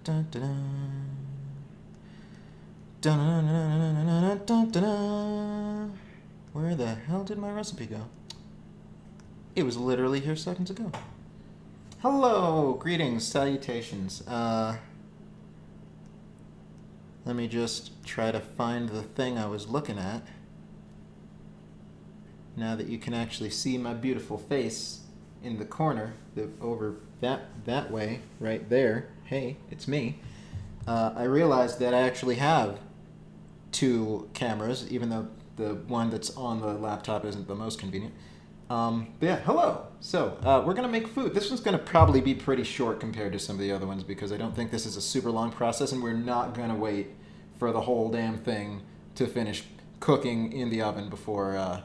dun, dun, dun, dun. Where the hell did my recipe go? It was literally here seconds ago. Hello, greetings, salutations. Let me just try to find the thing I was looking at. Now that you can actually see my beautiful face in the corner, over that way, right there. Hey, it's me. I realized that I actually have two cameras, even though the one that's on the laptop isn't the most convenient. But yeah, hello. So we're gonna make food. This one's gonna probably be pretty short compared to some of the other ones because I don't think this is a super long process, and we're not gonna wait for the whole damn thing to finish cooking in the oven before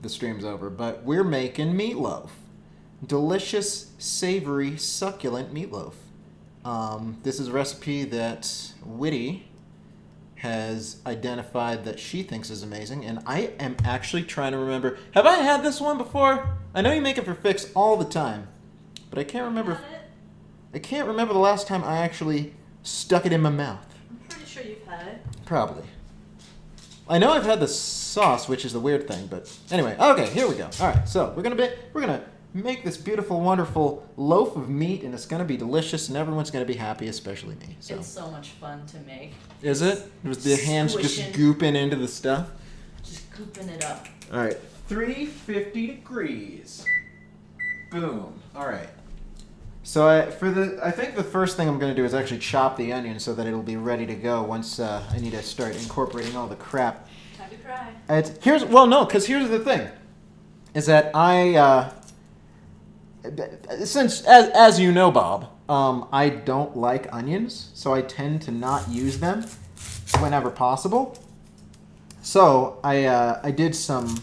the stream's over. But we're making meatloaf. Delicious, savory, succulent meatloaf. This is a recipe that Witty has identified that she thinks is amazing, and I am actually trying to remember. Have I had this one before? I know you make it for Fix all the time, but I can't remember. I can't remember the last time I actually stuck it in my mouth. I'm pretty sure you've had it. Probably. I know I've had the sauce, which is the weird thing, but anyway. Okay, here we go. All right, so we're gonna make this beautiful, wonderful loaf of meat, and it's gonna be delicious, and everyone's gonna be happy, especially me. So. It's so much fun to make. Is it? Was the hands just gooping into the stuff? Just gooping it up. All right, 350 degrees. Boom. All right. So I think the first thing I'm going to do is actually chop the onion so that it'll be ready to go once I need to start incorporating all the crap. Time to cry. Here's the thing, is that since as you know, Bob, I don't like onions, so I tend to not use them whenever possible. So I did some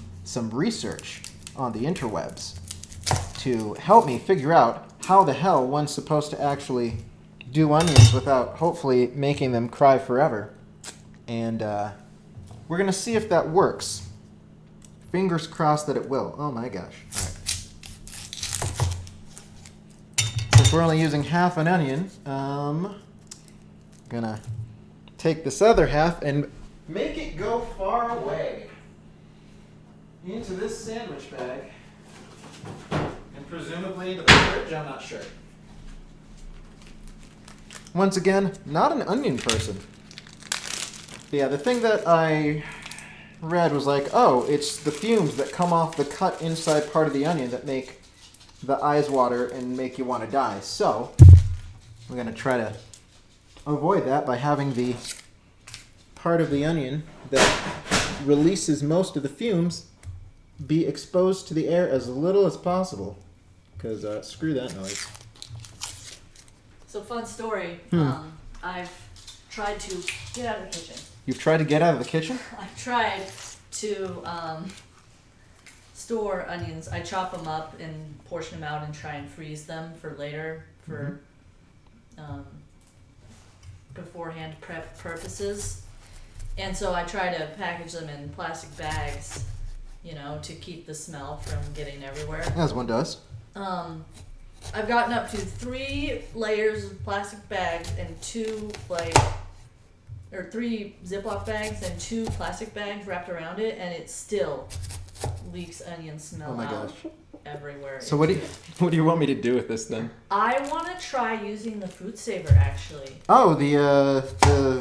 research on the interwebs to help me figure out how the hell one's supposed to actually do onions without hopefully making them cry forever. And we're going to see if that works. Fingers crossed that it will. Oh my gosh. All right. Since we're only using half an onion, I'm going to take this other half and make it go far away into this sandwich bag. And presumably into the fridge, I'm not sure. Once again, not an onion person. But yeah, the thing that I read was like, oh, it's the fumes that come off the cut inside part of the onion that make the eyes water and make you want to die. So, we're going to try to avoid that by having the part of the onion that releases most of the fumes be exposed to the air as little as possible. Because screw that noise. So, fun story. I've tried to get out of the kitchen. You've tried to get out of the kitchen? I've tried to store onions. I chop them up and portion them out and try and freeze them for later for beforehand prep purposes. And so I try to package them in plastic bags, you know, to keep the smell from getting everywhere. As one does. I've gotten up to 3 layers of plastic bags and 3 Ziploc bags and 2 plastic bags wrapped around it, and it still leaks onion smell out everywhere. So what do you want me to do with this then? I want to try using the Food Saver actually. Oh, the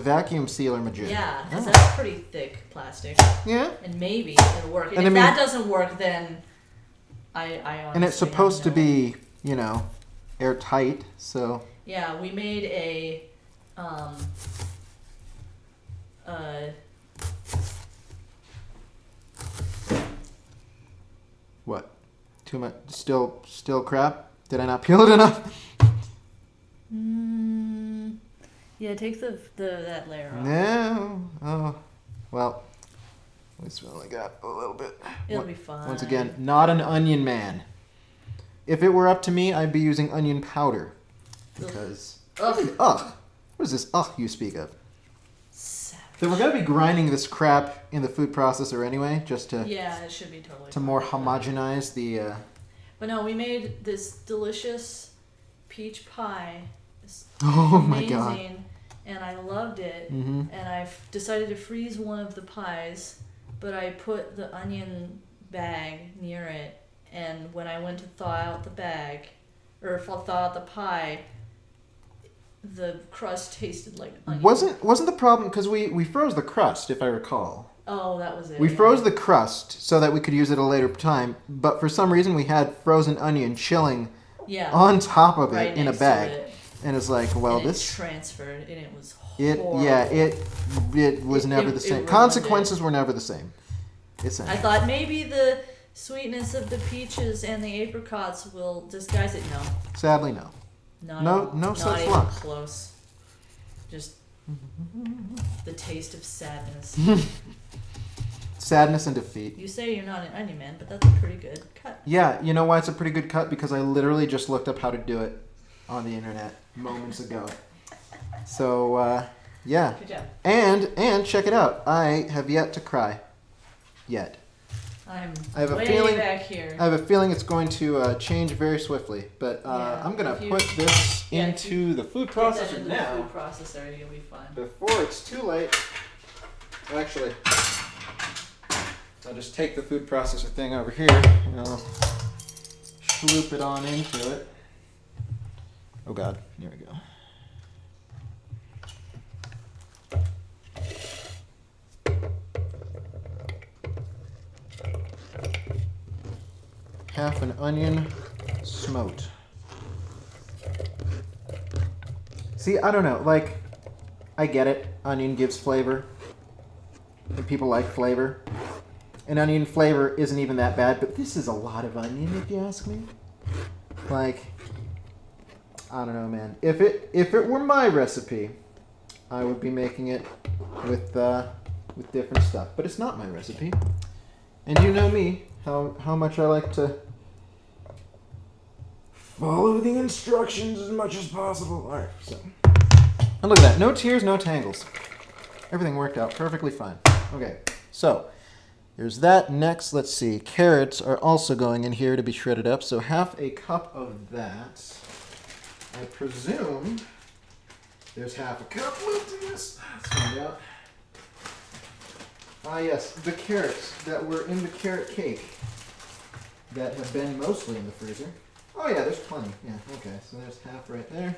vacuum sealer magician. Yeah, because that's pretty thick plastic. Yeah. And maybe it'll work. And if that doesn't work, then I honestly and it's supposed to be, you know, airtight, so. Yeah, we made a What? Too much? Still crap? Did I not peel it enough? Yeah, take that layer off. No. Oh, well. At least we only got a little bit. It'll be fine. Once again, not an onion man. If it were up to me, I'd be using onion powder. Because... Ugh. What is this ugh you speak of? Savage. So we're going to be grinding this crap in the food processor anyway, just to... Yeah, it should be totally to more homogenize the... But no, we made this delicious peach pie Oh my amazing, god. and I loved it. Mm-hmm. And I decided to freeze one of the pies, but I put the onion bag near it, and when I went to thaw out the bag, or thaw out the pie, the crust tasted like onion. Wasn't the problem because we froze the crust, if I recall. Oh, that was it. We yeah. froze the crust so that we could use it at a later time, but for some reason we had frozen onion chilling Yeah. on top of it right in a next to bag, it. and it's like, well, And this it transferred, and it was it horrible. yeah it was never the it same. ruined Consequences were never the same. I thought maybe the sweetness of the peaches and the apricots will disguise it. No, Sadly, no. not No- at all. no not such even luck. close. Just the taste of sadness. Sadness and defeat. You say you're not an onion man, but that's a pretty good cut. Yeah, you know why it's a pretty good cut? Because I literally just looked up how to do it on the internet moments ago. So, yeah. Good job. And check it out. I have yet to cry. Yet. I'm I have a way feeling- back here. I have a feeling it's going to change very swiftly. But Yeah, I'm going if to you- put this yeah, if into the food Get that processor into now. the food processor, you'll be fine. Before it's too late. Actually, I'll just take the food processor thing over here and I'll sloop it on into it. Oh god, here we go. Half an onion smote. See, I don't know, like, I get it. Onion gives flavor. And people like flavor. And onion flavor isn't even that bad, but this is a lot of onion if you ask me. Like, I don't know, man. If it were my recipe, I would be making it with different stuff. But it's not my recipe. And you know me, how much I like to follow the instructions as much as possible. Alright, so. And look at that. No tears, no tangles. Everything worked out perfectly fine. Okay, so there's that. Next, let's see. Carrots are also going in here to be shredded up. So half a cup of that. I presume there's half a cup left in this. Let's find out. Ah, yes, the carrots that were in the carrot cake that have been mostly in the freezer. Oh yeah, there's plenty. Yeah, okay, so there's half right there.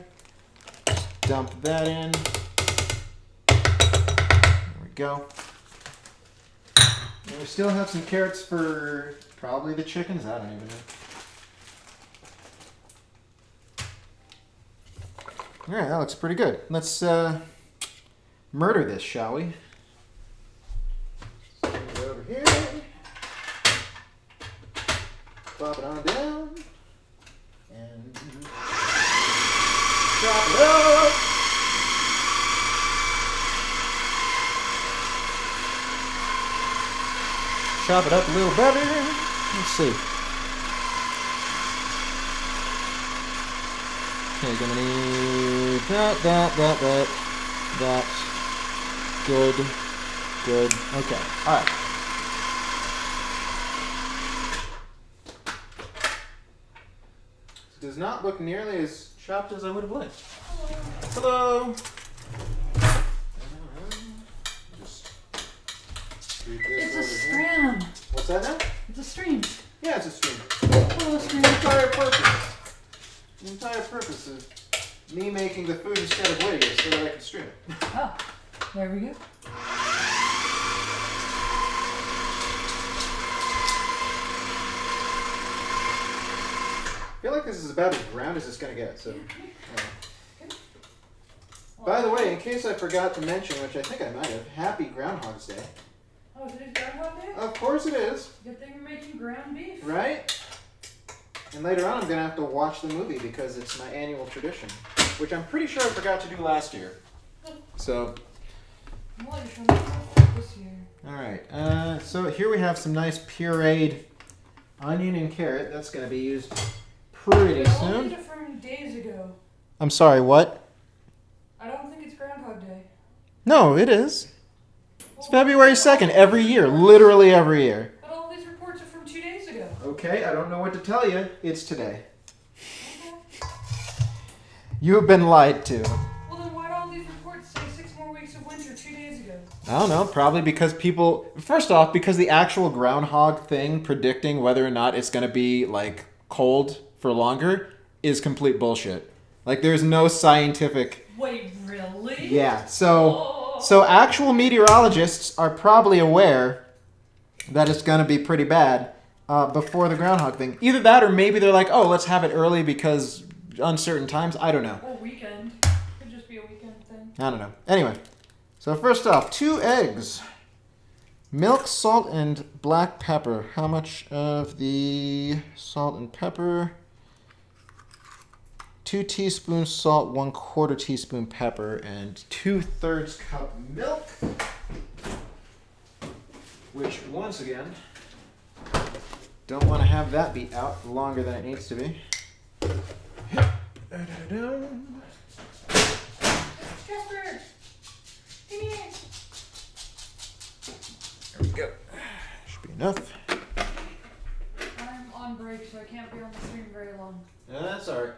Dump that in. There we go. And we still have some carrots for probably the chickens. I don't even know. Alright, that looks pretty good. Let's murder this, shall we? So go over here. Plop it on down. And chop it up. Chop it up a little better. Let's see. Okay, gonna need that. Good. Okay, alright. Does not look nearly as chopped as I would have liked. Hello. Just scoot this It's a over here. stream. What's that now? It's a stream. Yeah, it's a stream. Hello, stream. The entire purpose of me making the food instead of waiting is so that I can stream it. Oh, there we go. I feel like this is about as brown as it's gonna get, so. By the way, in case I forgot to mention, which I think I might have, happy Groundhog's Day. Oh, today's Groundhog Day? Of course it is, Good thing we're making ground beef. right? And later on I'm gonna have to watch the movie because it's my annual tradition, which I'm pretty sure I forgot to do last year. So, Well, you should make it this year. alright, so here we have some nice pureed onion and carrot. That's gonna be used pretty I only soon. did it from days ago. I'm sorry, what? I don't think it's Groundhog Day. No, it is. It's February 2nd, every year, literally every year. But all these reports are from 2 days ago. Okay, I don't know what to tell you. It's today. You have been lied to. Well, then why do all these reports say 6 more weeks of winter 2 days ago? I don't know. Probably because people. First off, because the actual groundhog thing predicting whether or not it's going to be like cold for longer is complete bullshit. Like, there's no scientific. Wait, really? Yeah. So actual meteorologists are probably aware that it's going to be pretty bad before the groundhog thing. Either that, or maybe they're like, oh, let's have it early because uncertain times. I don't know. Or weekend. Could just be a weekend thing. I don't know. Anyway, so first off, 2 eggs. Milk, salt, and black pepper. How much of the salt and pepper? 2 teaspoons salt, 1/4 teaspoon pepper, and 2/3 cup milk. Which, once again, don't want to have that be out longer than it needs to be. Jasper! Give me it! There we go. Should be enough. I'm on break, so I can't be on the stream very long. Yeah, that's alright.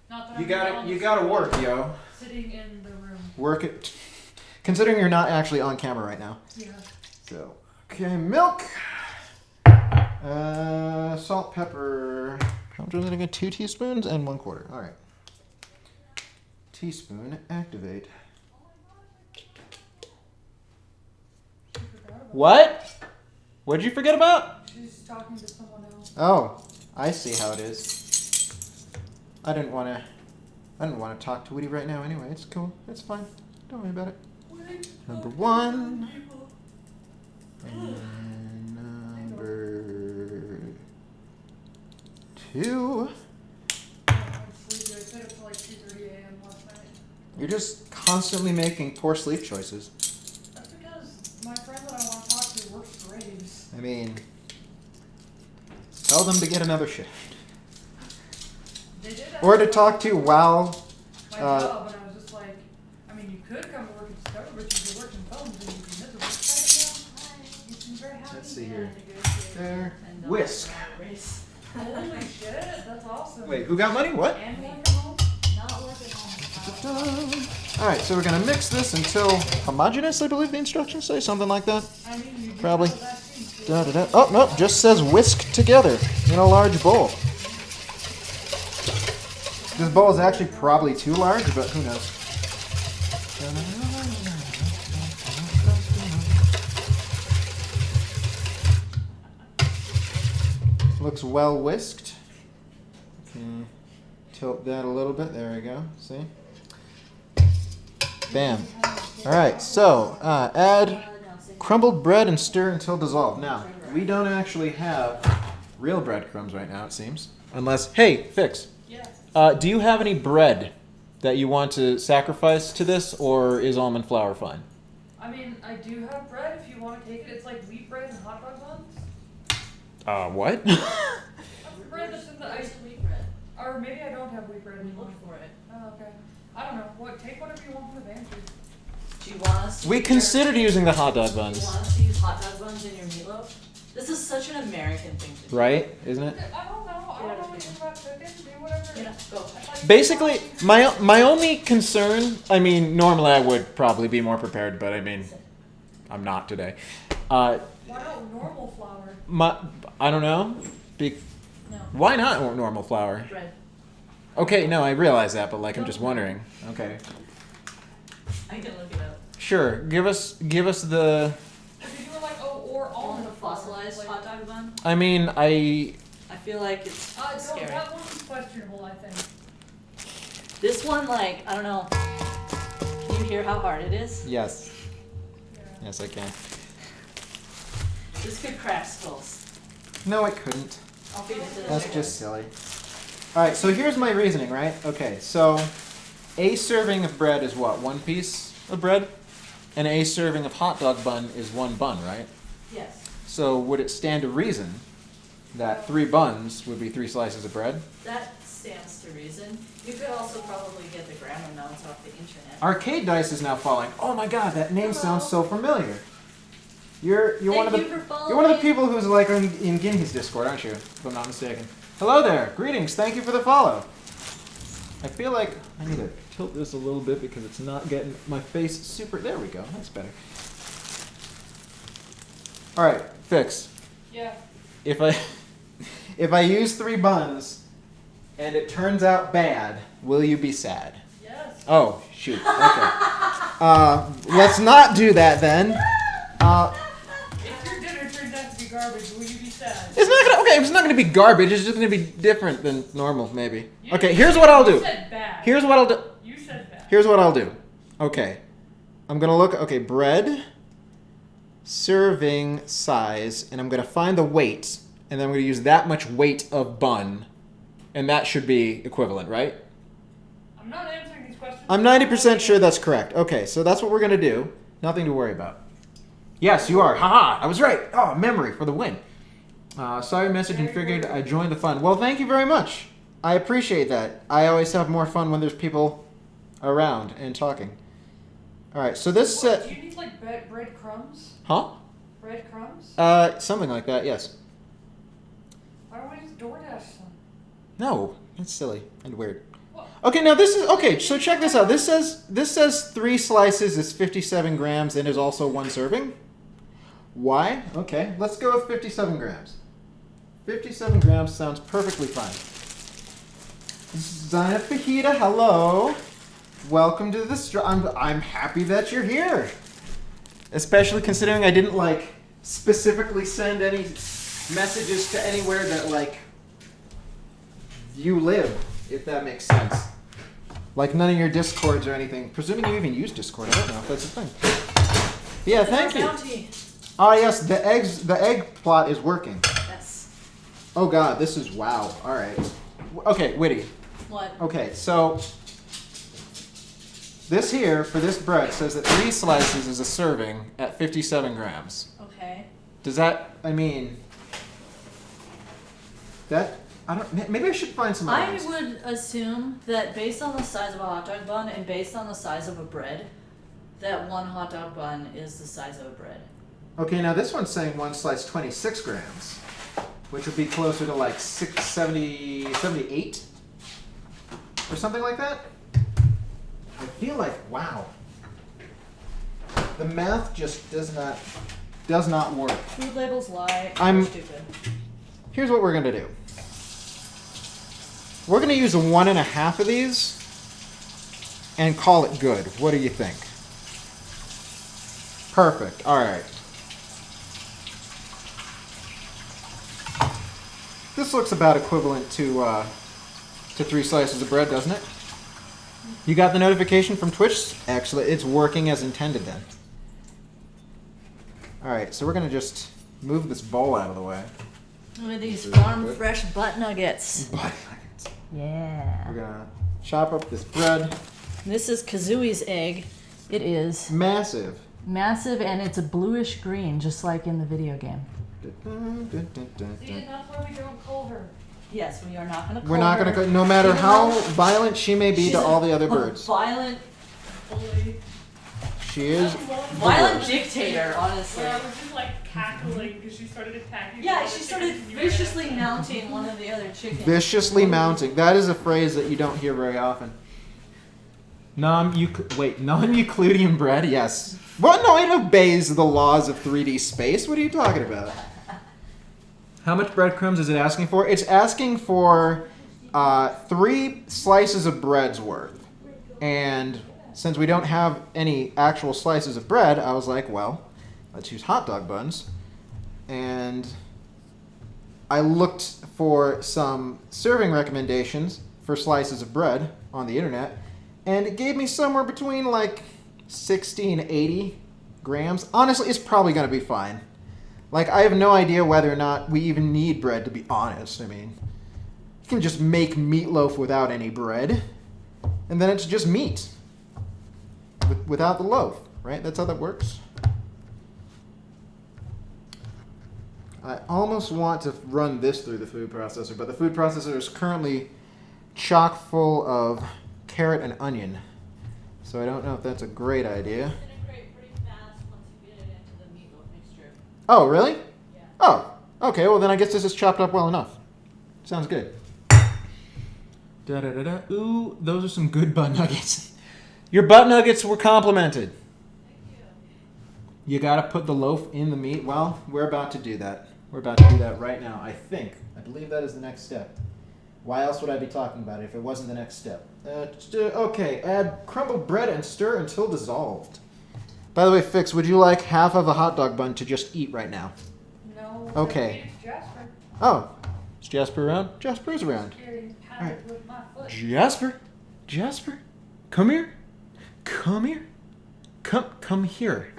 Not that You I'm gotta, you gotta work, yo. sitting in the room. Work it. Considering you're not actually on camera right now. Yeah. So, okay, milk. Salt, pepper. How much was it again? 2 teaspoons and 1/4. All right. Teaspoon, activate. What? What did you forget about? She's talking to someone else. Oh, I see how it is. I didn't want to talk to Woody right now anyway. It's cool. It's fine. Don't worry about it. Number 1. And number 2. I stayed up till like 2:30 a.m. last night. You're just constantly making poor sleep choices. That's because my friend that I want to talk to works graves. I mean, tell them to get another shift. They did Or to talk to while... my job, and I was just like, I mean, you could come to work at Discover, but if you work in phones, then you'd be miserable. You seem very happy. Let's see here. There. Whisk. Holy shit, that's awesome. Wait, who got money? What? And work from home? Not work at home. Alright, so we're going to mix this until homogeneous, I believe the instructions say. Something like that. I mean, you do Probably. have that too. Da, da, da. Oh, no, just says whisk together in a large bowl. This bowl is actually probably too large, but who knows. Looks well whisked. Okay. Tilt that a little bit. There we go. See? Bam. Alright, so add crumbled bread and stir until dissolved. Now, we don't actually have real breadcrumbs right now, it seems. Unless, hey, Fix. Yeah. Do you have any bread that you want to sacrifice to this, or is almond flour fine? I mean, I do have bread if you want to take it. It's like wheat bread and hot dog buns. What? That's the bread that's in the ice. Wheat bread. Or maybe I don't have wheat bread anymore. Look for it. Oh, okay. I don't know. What? Take whatever you want from the pantry. Do you want us to We use considered using the hot dog Do you buns. want us to use hot dog buns in your meatloaf? This is such an American thing to do. Right? Isn't it? I don't know. I don't know anything about cooking. Do whatever. You know, go. Basically, my only concern, I mean, normally I would probably be more prepared, but I mean, I'm not today. Why not normal flour? I don't know. No. Why not normal flour? Bread. Okay, no, I realize that, but like, I'm just wondering. Okay. I can look it up. Sure, give us the... Because you were like, oh, or On almond the flour. fossilized Like, hot dog bun, I mean, I feel like it's no, scary. that one's questionable, I think. This one, like, I don't know. Can you hear how hard it is? Yes. Yeah. Yes, I can. This could crack skulls. No, it couldn't. I'll feed it to the That's chicken. just silly. Alright, so here's my reasoning, right? Okay, so a serving of bread is what? 1 piece of bread? And a serving of hot dog bun is 1 bun, right? Yes. So would it stand to reason that 3 buns would be 3 slices of bread? That stands to reason. You could also probably get the grammar notes off the internet. Arcade Dice is now following. Oh my god, that name sounds so familiar. You're one of the Thank you for you're one of the following. people who's like in Ginny's Discord, aren't you? If I'm not mistaken. Hello there. Greetings. Thank you for the follow. I feel like I need to tilt this a little bit because it's not getting my face super. There we go. That's better. All right, Fix. Yeah. If I use 3 buns and it turns out bad, will you be sad? Yes. Oh shoot. Okay. Let's not do that then. If your dinner turns out to be garbage, will you be sad? It's not gonna be garbage. It's just gonna be different than normal, maybe. You- Okay. Here's what I'll You do. said bad. Here's what I'll do. You said bad. Here's what I'll do. Okay. I'm gonna look. Okay, bread, serving size, and I'm gonna find the weight, and then I'm gonna use that much weight of bun, and that should be equivalent, right? I'm not answering these questions. I'm 90% sure that's correct. Okay, so that's what we're gonna do. Nothing to worry about. Yes, you are. Haha, I was right. Oh, memory for the win. Saw your message and figured I'd join the fun. Well, thank you very much. I appreciate that. I always have more fun when there's people around and talking. All right, so this What, do you need like bread crumbs? huh? Bread crumbs? Something like that. Yes. Why don't we just DoorDash some? No, that's silly and weird. What? Okay, now this is okay. So check this out. This says 3 slices is 57 grams and is also 1 serving. Why? Okay, let's go with 57 grams. 57 grams sounds perfectly fine. Zina Fajita, hello. Welcome to the I'm happy that you're here. Especially considering I didn't like specifically send any messages to anywhere that like you live, if that makes sense. Like none of your Discords or anything. Presuming you even use Discord, I don't know if that's a thing. Yeah, thank you. Bounty. Oh yes, the egg plot is working. Yes. Oh god, this is wow. All right. Okay, Witty. What? Okay, so this here for this bread says that 3 slices is a serving at 57 grams. Okay. Does that? I mean, that I don't. Maybe I should find some. I items. would assume that based on the size of a hot dog bun and based on the size of a bread, that 1 hot dog bun is the size of a bread. Okay, now this one's saying 1 slice 26 grams, which would be closer to like 78 or something like that. I feel like wow. The math just does not work. Food labels lie. I'm- They're stupid. Here's what we're gonna do. We're gonna use 1.5 of these and call it good. What do you think? Perfect. All right. This looks about equivalent to 3 slices of bread, doesn't it? You got the notification from Twitch? Actually, it's working as intended then. All right, so we're gonna just move this bowl out of the way. Look at these This is farm good. fresh butt nuggets. We're Yeah. gonna chop up this bread. This is Kazooie's egg. It is Massive. massive and it's a bluish green, just like in the video game. See, and that's why we don't call her. Yes, we are not going to call We're not gonna her. go, no matter Even how though violent she may be she's to a- all the other a birds. Violent, Bully. She is. violent worst. dictator, honestly. Where I was just like cackling because she started attacking. Yeah, the she other started chickens and you were viciously attacking. mounting one of the other chickens. Viciously mounting. That is a phrase that you don't hear very often. Non-Euclidean bread? Yes. Well, no, it obeys the laws of 3D space. What are you talking about? How much breadcrumbs is it asking for? It's asking for 3 slices of bread's worth. And since we don't have any actual slices of bread, I was like, well, let's use hot dog buns. And I looked for some serving recommendations for slices of bread on the internet, and it gave me somewhere between like 60 and 80 grams. Honestly, it's probably going to be fine. Like, I have no idea whether or not we even need bread, to be honest. I mean, you can just make meatloaf without any bread, and then it's just meat without the loaf, right? That's how that works. I almost want to run this through the food processor, but the food processor is currently chock full of carrot and onion. So I don't know if that's a great idea. Integrate pretty fast once you get it into the meatloaf mixture. Oh, really? Yeah. Oh, okay. Well, then I guess this is chopped up well enough. Sounds good. Da-da-da-da. Ooh, those are some good butt nuggets. Your butt nuggets were complimented. You gotta put the loaf in the meat. Well, we're about to do that. We're about to do that right now, I think. I believe that is the next step. Why else would I be talking about it if it wasn't the next step? Okay, add crumbled bread and stir until dissolved. By the way, Fix, would you like half of a hot dog bun to just eat right now? No. Okay. It's Jasper. Oh, is Jasper around? Jasper is around. Scared All right. with my foot. Jasper, come here. Come here. Come here.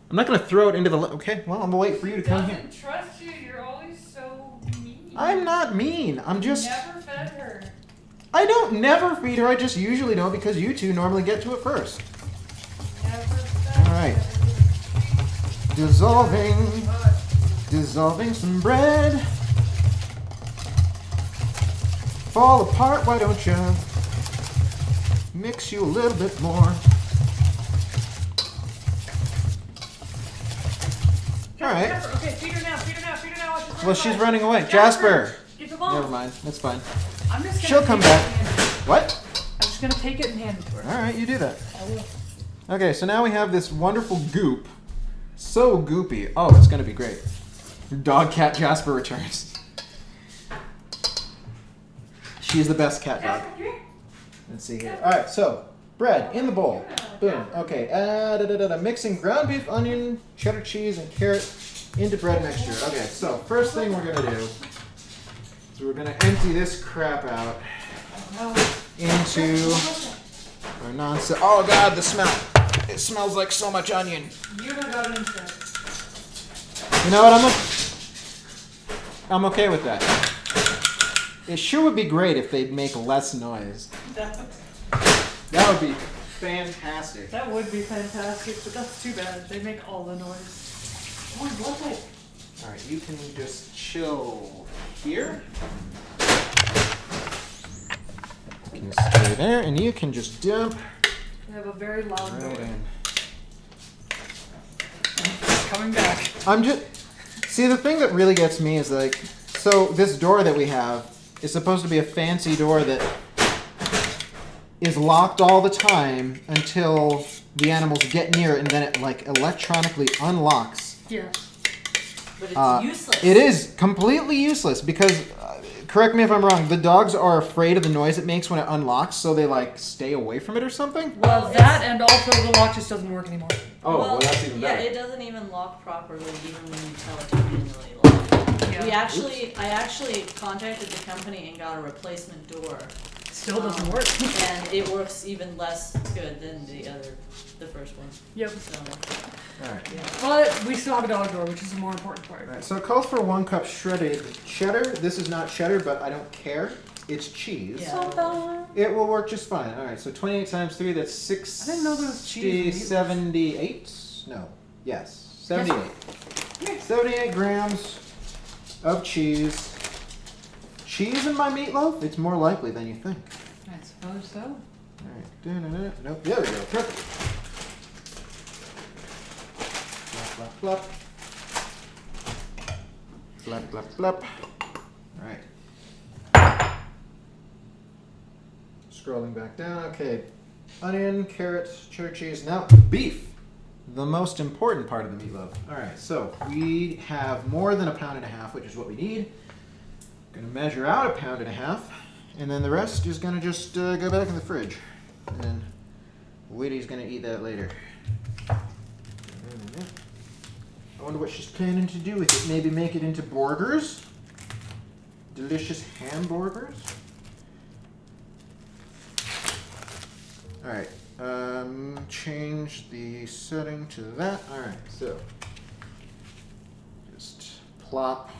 I'm not gonna throw it into the. Okay, well, I'm gonna wait for you to come here. Doesn't trust you. You're always so mean. I'm not mean. I'm just. Never fed her. I don't never feed her. I just usually don't because you two normally get to it first. Never fed All right. her. Dissolving some bread. Fall apart. Why don't you mix you a little bit more? All right. Jasper, okay, feed her now. Feed her now. Feed her now. Watch this Well, she's run. running away. Jasper. Get the ball. Never mind. That's fine. I'm just gonna She'll take come it back. and hand it. What? I'm just gonna take it and hand it to her. All right, you do that. I will. Okay, so now we have this wonderful goop. So goopy. Oh, it's gonna be great. Dog cat Jasper returns. She's the best cat dog. Jasper, come here. Let's see here. All right, so bread in the bowl. Boom. Okay. Mixing ground beef, onion, cheddar cheese, and carrot into bread mixture. Okay. So first thing we're gonna do is we're gonna empty this crap out into our nonsense. Oh God, the smell! It smells like so much onion. You done got it instead. You know what? I'm okay with that. It sure would be great if they'd make less noise. That would be fantastic. That would be fantastic, but that's too bad. They make all the noise. Oh, what the? All right, you can just chill here. You can stay there, and you can just dump They have a very loud right noise. in. It's coming back. I'm just see the thing that really gets me is like, so this door that we have is supposed to be a fancy door that is locked all the time until the animals get near it, and then it like electronically unlocks. Yeah. But it's useless. It is completely useless because, correct me if I'm wrong, the dogs are afraid of the noise it makes when it unlocks, so they like stay away from it or something. Well, that and also the lock just doesn't work anymore. Oh, well, that's even yeah, better. it doesn't even lock properly, even when you tell it to manually lock. Yeah. I actually contacted the company and got a replacement door, Still doesn't work. and it works even less good than the first one. Yep. So, All right. yeah. But we still have a dog door, which is the more important part. All right. So it calls for 1 cup shredded cheddar. This is not cheddar, but I don't care. It's cheese. Yeah. It will work just fine. All right. So 28 times 3, that's 60. I didn't know there was cheese in 78. No. Yes. 78. 78 grams of cheese. Cheese in my meatloaf? It's more likely than you think. I suppose so. All right. Da-da-da. Nope. There we go. Perfect. Flop, flop, flop. Flap, flap, flap. All right. Scrolling back down. Okay. Onion, carrots, cheddar cheese. Now, beef. The most important part of the meatloaf. All right. So we have more than 1.5 pounds, which is what we need. Gonna measure out 1.5 pounds, and then the rest is gonna just go back in the fridge. And Whitty's gonna eat that later. I wonder what she's planning to do with it. Maybe make it into burgers? Delicious hamburgers? Alright, change the setting to that. Alright, so just plop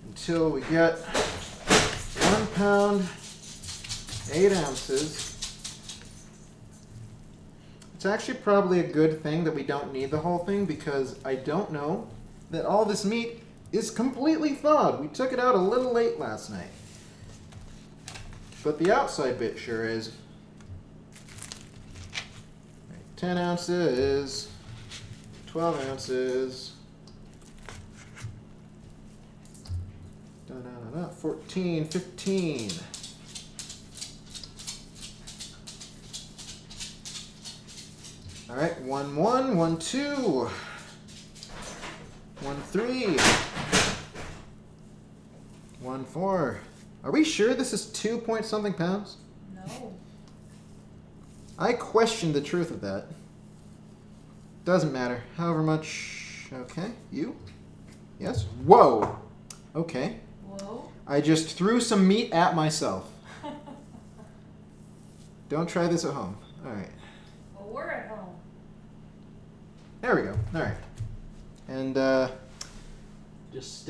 until we get 1 pound, 8 ounces. It's actually probably a good thing that we don't need the whole thing because I don't know that all this meat is completely thawed. We took it out a little late last night. But the outside bit sure is. 10 ounces, 12 ounces, 14, 15. All right, 1 1, 1 2, 1 3, 1 4. Are we sure this is 2 point something pounds? No. I question the truth of that. Doesn't matter. However much. Okay, you? Yes? Whoa! Okay. Whoa. I just threw some meat at myself. Don't try this at home. Alright. Well, we're at home. There we go. Alright. And, just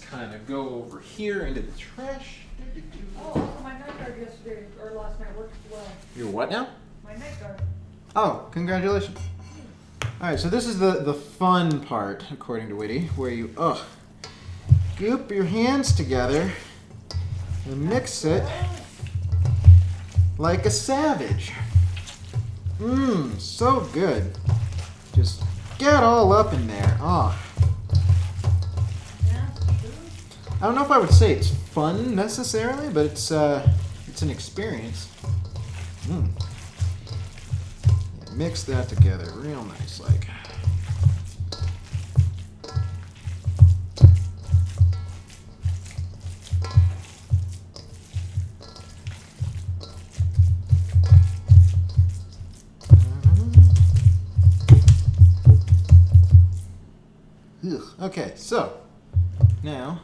kind of go over here into the trash. Oh, also my night guard yesterday, or last night worked as well. Your what now? My night guard. Oh, congratulations. Alright, so this is the fun part, according to Witty, where you, goop your hands together and mix it like a savage. Mmm, so good. Just get all up in there. Oh. Yeah, good. I don't know if I would say it's fun necessarily, but it's an experience. Mm. Yeah, mix that together real nice, like. Ugh. Okay, so now,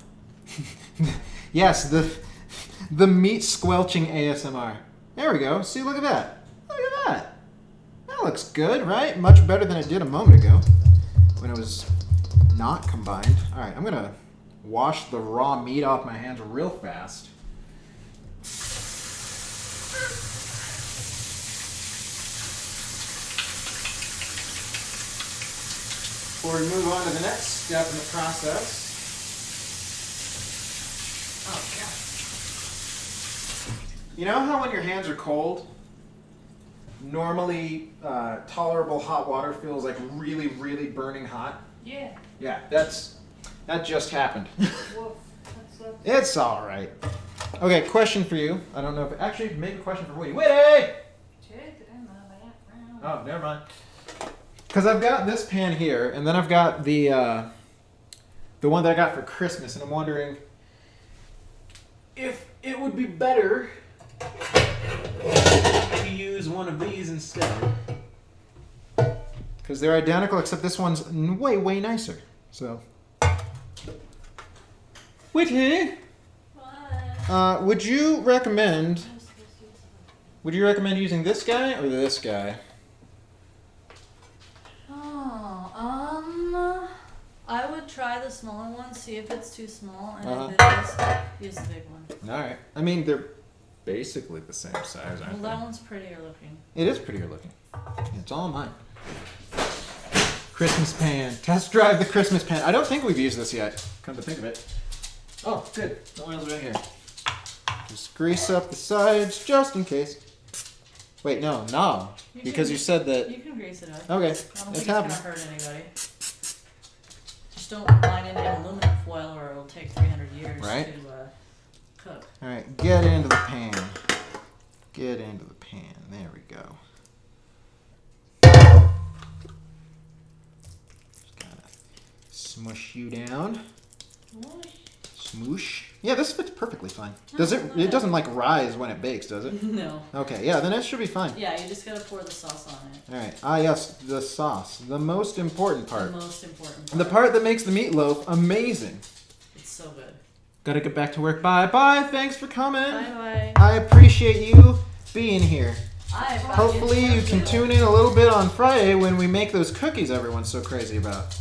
yes, the meat squelching ASMR. There we go. See, look at that. Look at that. That looks good, right? Much better than it did a moment ago when it was not combined. All right, I'm gonna wash the raw meat off my hands real fast. Before we move on to the next step in the process. Oh, God. You know how when your hands are cold, normally tolerable hot water feels like really, really burning hot? Yeah. Yeah, that just happened. Woof. That's It's all right. Okay, question for you. I don't know if actually maybe a question for Woody. Woody! Oh, never mind. Because I've got this pan here, and then I've got the one that I got for Christmas, and I'm wondering if it would be better to use one of these instead. Because they're identical, except this one's way, way nicer. So, Whitney, would you recommend using this guy or this guy? I would try the smaller one, see if it's too small, and if it is, use the big one. Alright. I mean, they're basically the same size, aren't Well, that one's prettier looking. they? It is prettier looking. It's all mine. Christmas pan. Test drive the Christmas pan. I don't think we've used this yet, come to think of it. Oh, good. The oil's right here. Just grease up the sides, just in case. Wait, no. Because you said that... You can grease it up. Okay, I don't think it's it's gonna happening. hurt anybody. Just don't line it in aluminum foil or it'll take 300 years Right. to cook. Alright, get into the pan. Get into the pan. There we go. Just gotta smush you down. Smoosh. Yeah, this fits perfectly fine. Does it? It doesn't like rise when it bakes, does it? No. Okay, yeah, then it should be fine. Yeah, you just gotta pour the sauce on it. Alright. Ah, yes, the sauce. The most important part. The most important part. The part that makes the meatloaf amazing. It's so good. Gotta get back to work. Bye. Bye. Thanks for coming. Bye bye. I appreciate you being here. Bye. Hopefully you can tune in a little bit on Friday when we make those cookies everyone's so crazy about.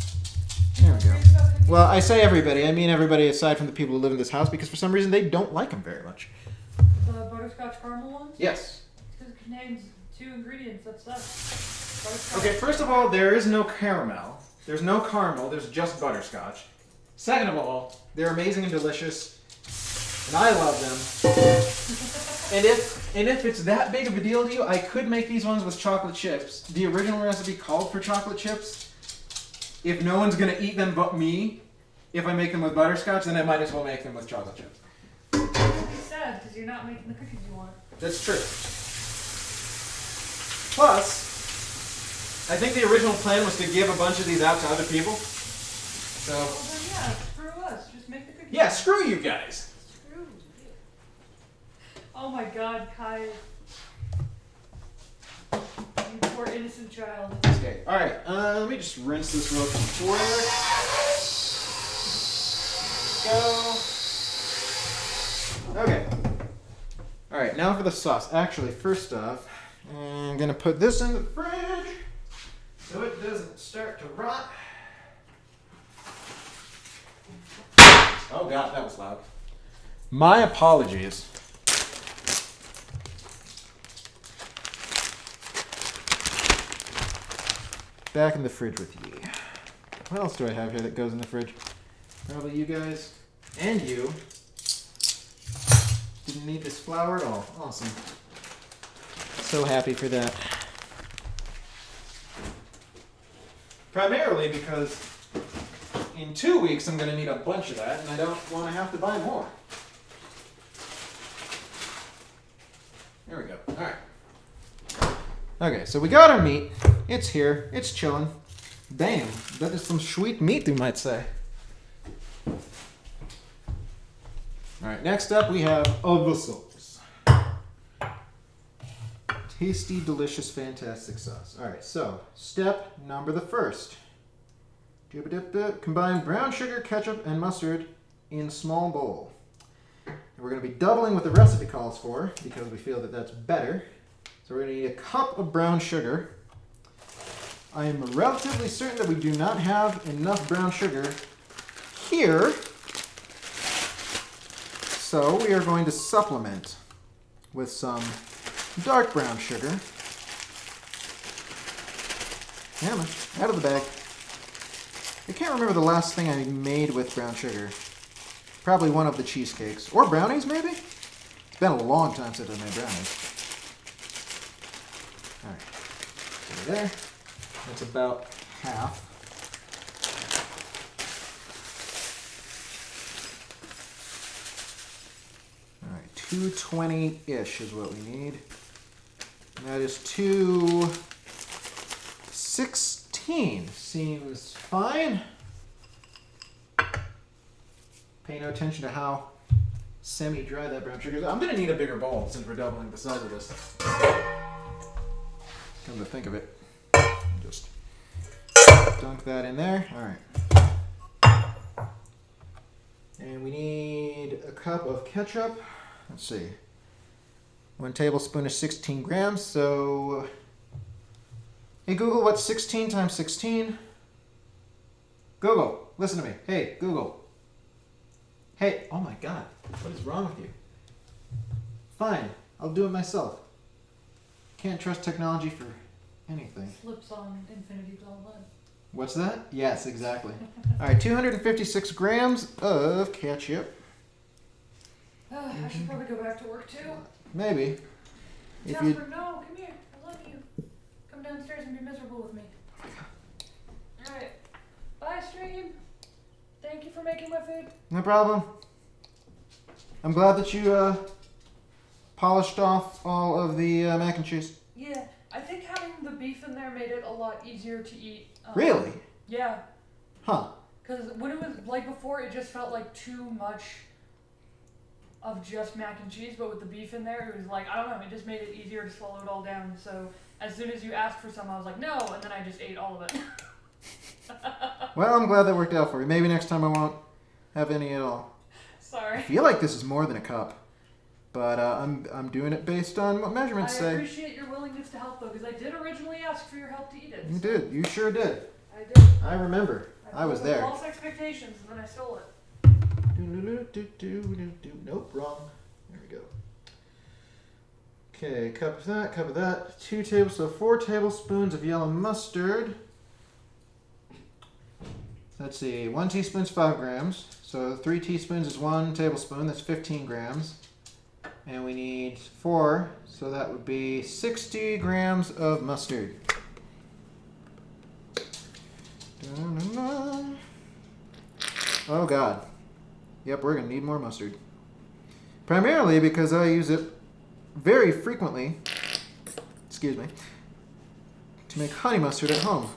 There we go. Well, I say everybody. I mean everybody aside from the people who live in this house because for some reason they don't like them very much. The butterscotch caramel ones? Yes. Because it contains 2 ingredients, that's that. Butterscotch. Okay, first of all, there is no caramel. There's no caramel. There's just butterscotch. Second of all, they're amazing and delicious, and I love them. And if it's that big of a deal to you, I could make these ones with chocolate chips. The original recipe called for chocolate chips. If no one's gonna eat them but me, if I make them with butterscotch, then I might as well make them with chocolate chips. It's sad because you're not making the cookies you want. That's true. Plus, I think the original plan was to give a bunch of these out to other people. So, Well then, yeah, screw us. Just make the cookies. yeah, screw you guys. Screw you. Oh my God, Kai. You poor innocent child. Okay, alright, let me just rinse this real quick. There we go. Okay. Alright, now for the sauce. Actually, first off, I'm gonna put this in the fridge so it doesn't start to rot. Oh God, that was loud. My apologies. Back in the fridge with you. What else do I have here that goes in the fridge? Probably you guys and you. Didn't need this flour at all. Awesome. So happy for that. Primarily because in 2 weeks I'm going to need a bunch of that and I don't want to have to buy more. There we go. Alright. Okay, so we got our meat. It's here. It's chilling. Damn, that is some sweet meat, you might say. Alright, next up we have the sauce. Tasty, delicious, fantastic sauce. Alright, so step number the first. Combine brown sugar, ketchup, and mustard in small bowl. And we're going to be doubling what the recipe calls for because we feel that that's better. So we're going to need a cup of brown sugar. I am relatively certain that we do not have enough brown sugar here. So we are going to supplement with some dark brown sugar. Damn it, out of the bag. I can't remember the last thing I made with brown sugar. Probably one of the cheesecakes. Or brownies, maybe? It's been a long time since I made brownies. Alright, so there. That's about half. Alright, 220-ish is what we need. And that is 216. Seems fine. Pay no attention to how semi-dry that brown sugar is. I'm going to need a bigger bowl since we're doubling the size of this. Come to think of it. Just dunk that in there. Alright. And we need a cup of ketchup. Let's see. 1 tablespoon is 16 grams, so... Hey Google, what's 16 times 16? Google, listen to me. Hey, Google. Hey, oh my God, what is wrong with you? Fine, I'll do it myself. Can't trust technology for anything. Slips on Infinity Gauntlet. What's that? Yes, exactly. Alright, 256 grams of ketchup. I should probably go back to work too. Maybe. If you... Jasper, no, come here. I love you. Come downstairs and be miserable with me. Alright. Bye, stream. Thank you for making my food. No problem. I'm glad that you polished off all of the mac and cheese. Yeah, I think having the beef in there made it a lot easier to eat. Really? Yeah. Huh. Because when it was, like before, it just felt like too much of just mac and cheese, but with the beef in there, it was like, I don't know, it just made it easier to swallow it all down. So as soon as you asked for some, I was like, no, and then I just ate all of it. Well, I'm glad that worked out for you. Maybe next time I won't have any at all. Sorry. I feel like this is more than a cup, but I'm doing it based on what measurements I say. appreciate your willingness to help, though, because I did originally ask for your help to eat it. You did. You sure did. I did. I remember. I was built there. False expectations, and then I stole it. Nope, wrong. There we go. Okay, cup of that, 2 tablespoons, so 4 tablespoons of yellow mustard. Let's see, 1 teaspoon is 5 grams, so 3 teaspoons is 1 tablespoon, that's 15 grams. And we need 4, so that would be 60 grams of mustard. Oh God. Yep, we're going to need more mustard. Primarily because I use it very frequently, excuse me, to make honey mustard at home.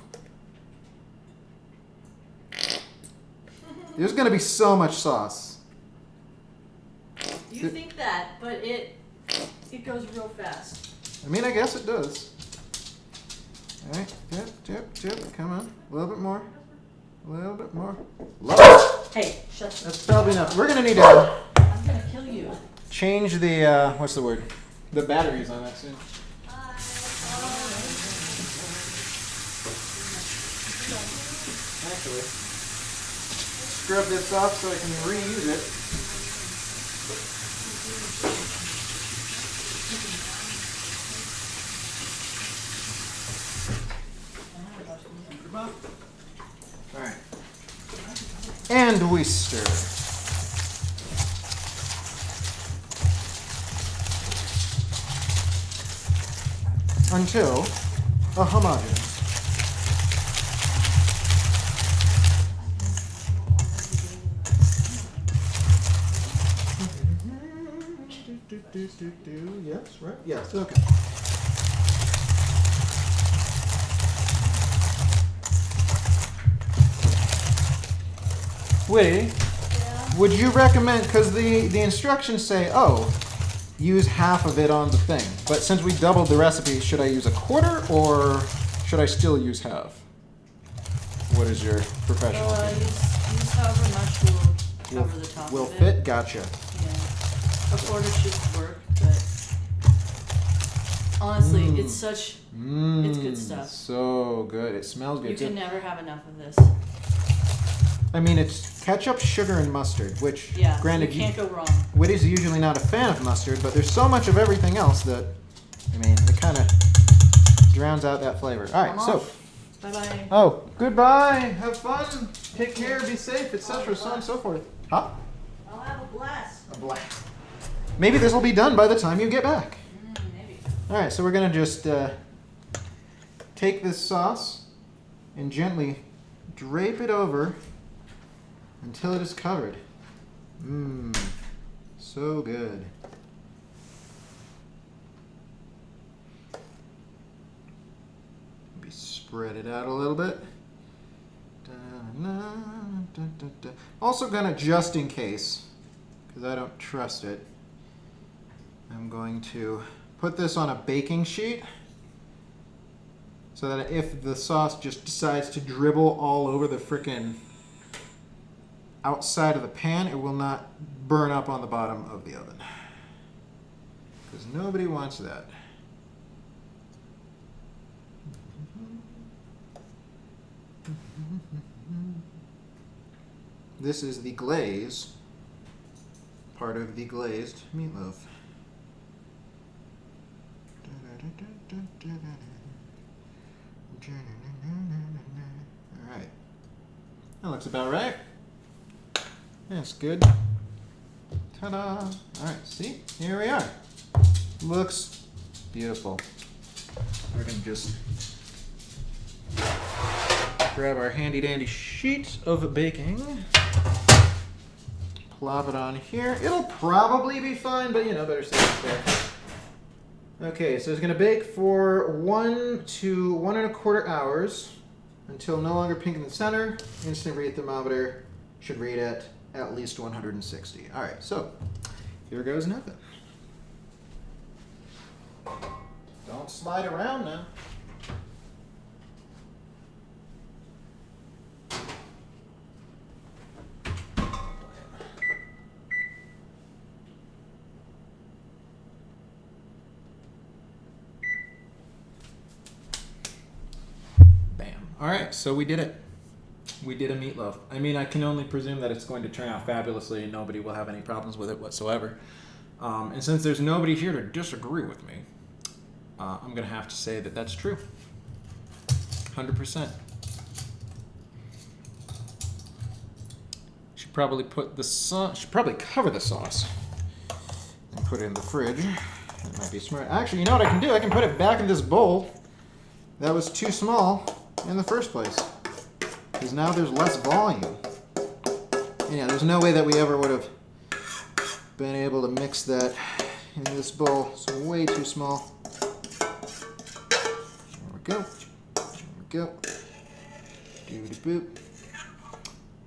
There's going to be so much sauce. You think that, but it goes real fast. I mean, I guess it does. All right, tip. Come on, a little bit more. A little bit more. Hey, shut up. That's probably enough. We're going to need to I'm gonna kill you. change the, what's the word? The batteries on that soon. Actually, scrub this off so I can reuse it. Alright. And we stir. Until a homogeneous. Yes, right? Yes, okay. Wait, would you recommend, because the instructions say, oh, use half of it on the thing. But since we doubled the recipe, should I use a quarter or should I still use half? What is your professional opinion? Use however much will cover the top Will of it. fit? Gotcha. Yeah. A quarter should work, but honestly, it's such, it's good stuff. So good. It smells good You too. can never have enough of this. I mean, it's ketchup, sugar, and mustard, which, Yeah, granted, you can't go wrong. Witty's usually not a fan of mustard, but there's so much of everything else that, I mean, it kind of drowns out that flavor. All right, I'm so. off. Bye-bye. Oh, goodbye. Have fun. Take care. Be safe, etc., so on and so forth. Huh? I'll have a blast. A blast. Maybe this will be done by the time you get back. Maybe. All right, so we're going to just take this sauce and gently drape it over until it is covered. Mmm, so good. Maybe spread it out a little bit. Also gonna, just in case, because I don't trust it, I'm going to put this on a baking sheet so that if the sauce just decides to dribble all over the frickin' outside of the pan, it will not burn up on the bottom of the oven. Because nobody wants that. This is the glaze, part of the glazed meatloaf. All right. That looks about right. That's good. Ta-da! All right, see? Here we are. Looks beautiful. We're gonna just grab our handy-dandy sheet of baking. Plop it on here. It'll probably be fine, but you know, better safe than sorry. Okay, so it's gonna bake for 1 to 1 1/4 hours until no longer pink in the center. Instant read thermometer should read at least 160. All right, so here goes nothing. Don't slide around now. All right, so we did it. We did a meatloaf. I mean, I can only presume that it's going to turn out fabulously and nobody will have any problems with it whatsoever. And since there's nobody here to disagree with me, I'm going to have to say that that's true. 100%. Should probably put the sauce, should probably cover the sauce and put it in the fridge. That might be smart. Actually, you know what I can do? I can put it back in this bowl that was too small in the first place, because now there's less volume. Yeah, there's no way that we ever would have been able to mix that in this bowl. It's way too small. There we go. go. Doody boop.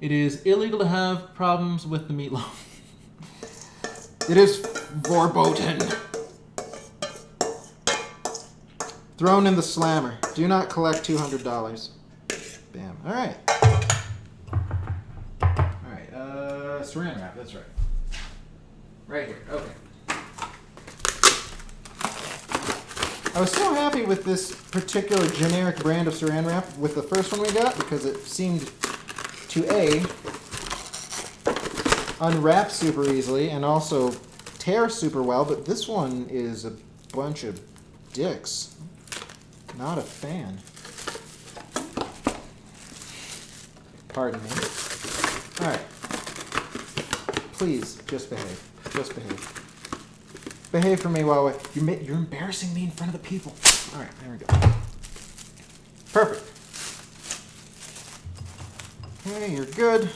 It is illegal to have problems with the meatloaf. It is verboten. Thrown in the slammer. Do not collect $200. Bam. All right. All right. Saran wrap. That's right. Right here. Okay. I was so happy with this particular generic brand of saran wrap with the first one we got because it seemed to unwrap super easily and also tear super well, but this one is a bunch of dicks. Not a fan. Pardon me. Alright. Please, just behave. Just behave. Behave for me while you're embarrassing me in front of the people. Alright, there we go. Perfect. Okay, you're good.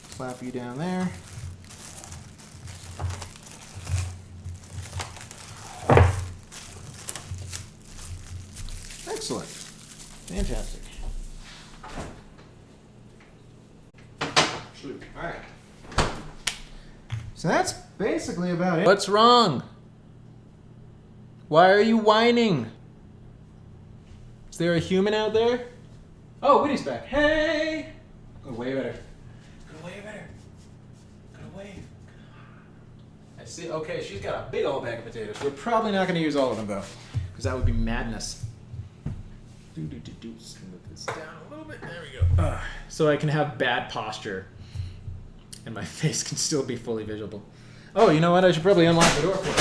Slap you down there. Excellent. Fantastic. Alright. So that's basically about it. What's wrong? Why are you whining? Is there a human out there? Oh, Whitty's back. Hey! Go way better. Go way better. Go away. I see. Okay, she's got a big old bag of potatoes. We're probably not going to use all of them, though, because that would be madness. Smooth this down a little bit. There we go. So I can have bad posture, and my face can still be fully visible. Oh, you know what? I should probably unlock the door for you.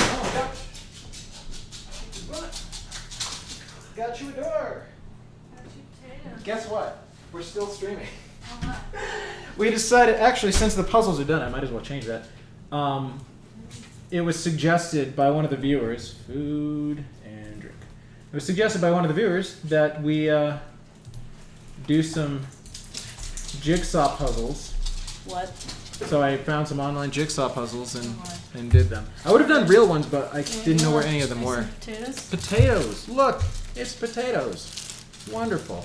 Oh, got you a door. Guess what? We're still streaming. We decided, actually, since the puzzles are done, I might as well change that. It was suggested by one of the viewers, food and drink. It was suggested by one of the viewers that we do some jigsaw puzzles. What? So I found some online jigsaw puzzles and did them. I would have done real ones, but I didn't know where any of them were. Potatoes? Potatoes! Look! It's potatoes. Wonderful.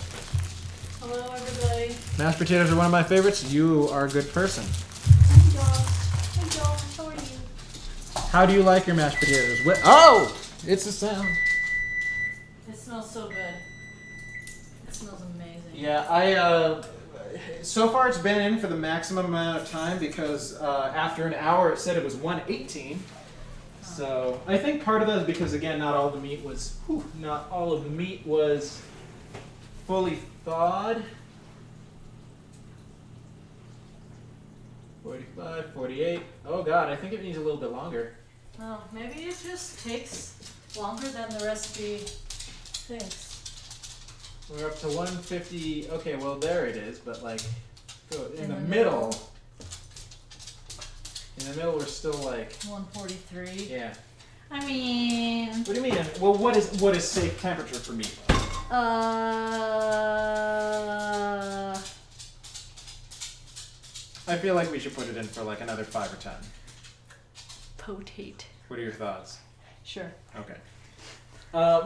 Hello, everybody. Mashed potatoes are one of my favorites. You are a good person. Hi, John. Hi, John. How are you? How do you like your mashed potatoes? Oh! It's a sound. It smells so good. It smells amazing. Yeah, so far it's been in for the maximum amount of time because after an hour it said it was 118. So I think part of that is because, again, not all of the meat was fully thawed. 45, 48. Oh god, I think it needs a little bit longer. Oh, maybe it just takes longer than the recipe thinks. We're up to 150. Okay, well there it is, but like in the middle. In the middle we're still like 143. yeah. I mean, What do you mean? Well, what is safe temperature for meat? I feel like we should put it in for like another 5 or 10. potate. What are your thoughts? Sure. Okay. All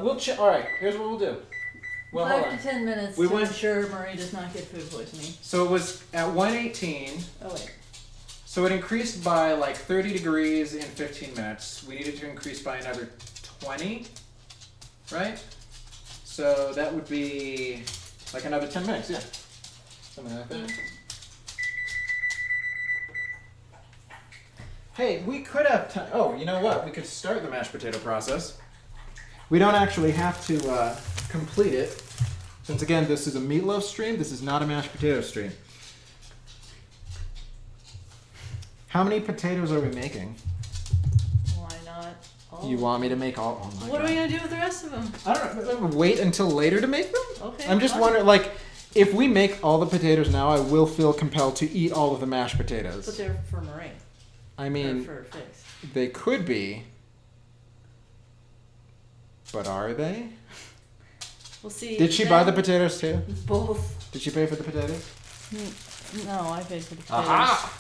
right. Here's what we'll do. Well, hold 5 on. to 10 minutes We to went- ensure Marie does not get food poisoning. So it was at 118. Oh wait. So it increased by like 30 degrees in 15 minutes. We needed to increase by another 20, right? So that would be like another 10 minutes, yeah. Something like that. Hey, we could have time. Oh, you know what? We could start the mashed potato process. We don't actually have to complete it. Since again, this is a meatloaf stream, this is not a mashed potato stream. How many potatoes are we making? Why not? All You want me to make all? Oh my What God. are we gonna do with the rest of them? I don't know. Wait until later to make them? Okay. I'm just fine. wondering, like, if we make all the potatoes now, I will feel compelled to eat all of the mashed But potatoes. they're for Marie. I Or mean, for Fix. they could be, but are they? We'll see. Did she then. buy the potatoes too? Both. Did she pay for the potatoes? No, I paid for the potatoes. Aha!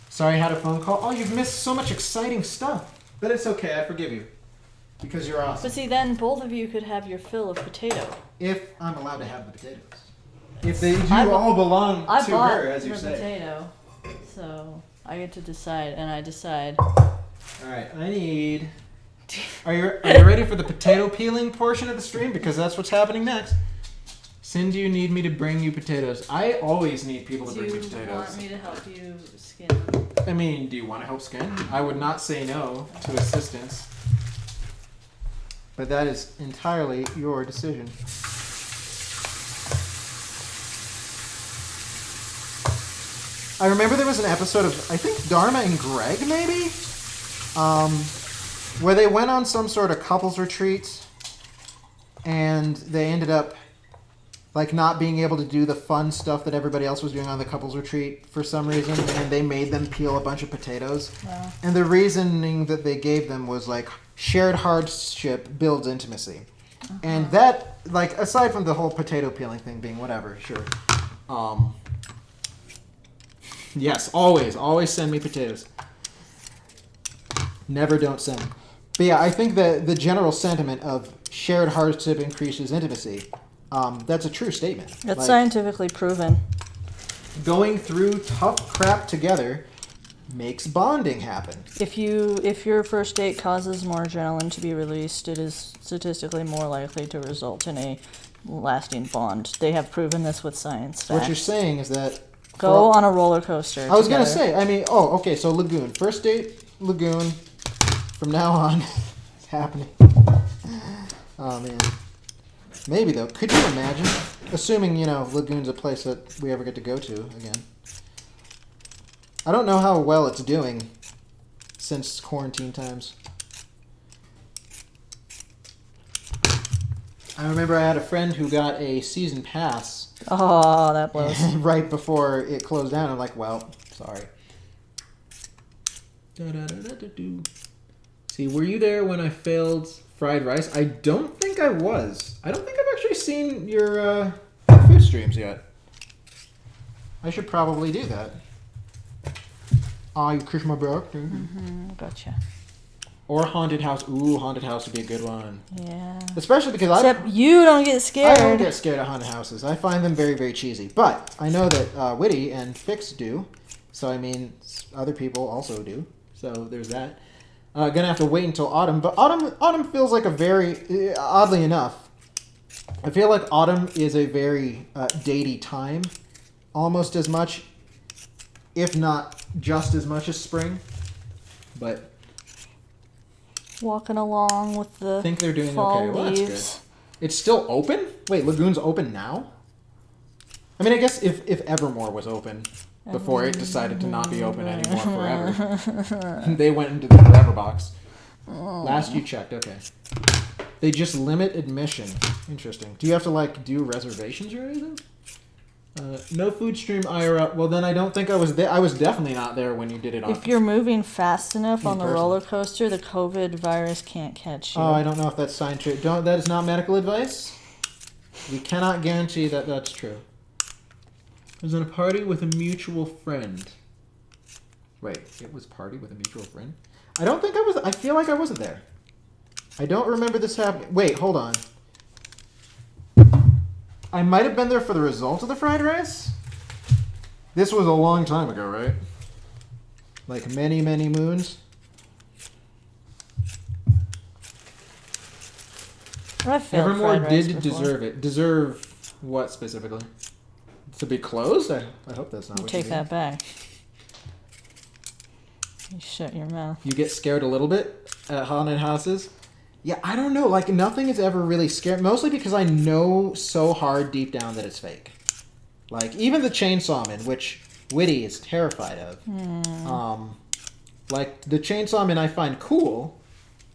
Sorry, I had a phone call. Oh, you've missed so much exciting stuff. But it's okay, I forgive you. Because you're awesome. But see, then both of you could have your fill of potato. If I'm allowed to have the potatoes. If they do I all belong I to bought her, as you the say. potato, so I get to decide, and I decide. Alright, I need... Are you ready for the potato peeling portion of the stream? Because that's what's happening next. Sin, do you need me to bring you potatoes? I always need people to Do bring me you potatoes. want me to help you skin? I mean, do you want to help skin? I would not say no to assistance. But that is entirely your decision. I remember there was an episode of, I think, Dharma and Greg, maybe? Where they went on some sort of couples retreat, and they ended up, like, not being able to do the fun stuff that everybody else was doing on the couples retreat for some reason, and they made them peel a bunch of potatoes. Wow. And the reasoning that they gave them was, like, shared hardship builds intimacy. And that, like, aside from the whole potato peeling thing being whatever, sure. Yes, always send me potatoes. Never don't send. But yeah, I think that the general sentiment of shared hardship increases intimacy, that's a true statement. That's Like, scientifically proven. going through tough crap together makes bonding happen. If your first date causes more adrenaline to be released, it is statistically more likely to result in a lasting bond. They have proven this with science. What you're Facts. saying is that... Go on a roller coaster. I was going to together. say, I mean, okay, so Lagoon. First date, Lagoon. From now on, it's happening. Oh, man. Maybe, though. Could you imagine? Assuming, Lagoon's a place that we ever get to go to again. I don't know how well it's doing since quarantine times. I remember I had a friend who got a season pass Oh, that blows. right before it closed down. I'm like, well, sorry. Da-da-da-da-da-do. See, were you there when I failed fried rice? I don't think I was. I don't think I've actually seen your food streams yet. I should probably do that. You kiss my back. Gotcha. Or haunted house. Ooh, haunted house would be a good one. Yeah. Especially because Except you don't get I scared. don't get scared of haunted houses. I find them very, very cheesy. But I know that Witty and Fix do. So, I mean, other people also do. So, there's that. Gonna have to wait until autumn. But autumn feels like a very... oddly enough, I feel like autumn is a very datey time. Almost as much, if not just as much as spring. But... Walking along with the I think they're doing fall okay. Well, that's leaves. good. It's still open? Wait, Lagoon's open now? I mean, I guess if Evermore was open before it decided to not be open anymore forever. They went into the forever box. Last you checked, okay. They just limit admission. Interesting. Do you have to, do reservations or anything? No food stream IRL. Well, then I don't think I was there. I was definitely not there when you did it on. If you're moving fast enough on the person. roller coaster, the COVID virus can't catch you. Oh, I don't know if that's scientific. That is not medical advice. We cannot guarantee that that's true. I was in a party with a mutual friend. Wait, it was party with a mutual friend? I don't think I was. I feel like I wasn't there. I don't remember this happening. Wait, hold on. I might have been there for the result of the fried rice. This was a long time ago, right? Like many, many moons. I failed Evermore fried rice did before. deserve it. Deserve what specifically? To be closed? I hope that's not You what take you mean. that back. You shut your mouth. You get scared a little bit at haunted houses? Yeah, I don't know. Nothing is ever really scared. Mostly because I know so hard deep down that it's fake. Even the Chainsaw Man, which Witty is terrified of. The Chainsaw Man I find cool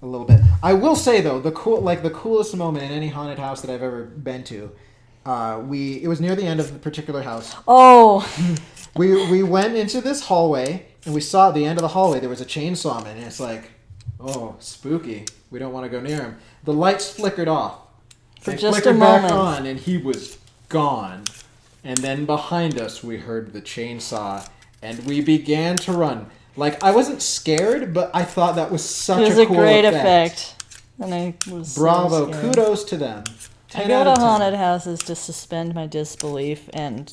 a little bit. I will say, though, the coolest moment in any haunted house that I've ever been to, it was near the end of the particular house. Oh! We went into this hallway, and we saw at the end of the hallway there was a chainsaw man, and it's like, oh, spooky. We don't want to go near him. The lights flickered off. For They just a flickered back moment. on, and he was gone. And then behind us, we heard the chainsaw, and we began to run. I wasn't scared, but I thought that was such It was a a cool great effect. And I was Bravo. so scared. Kudos to them. I 10 go out to of 10. haunted houses to suspend my disbelief and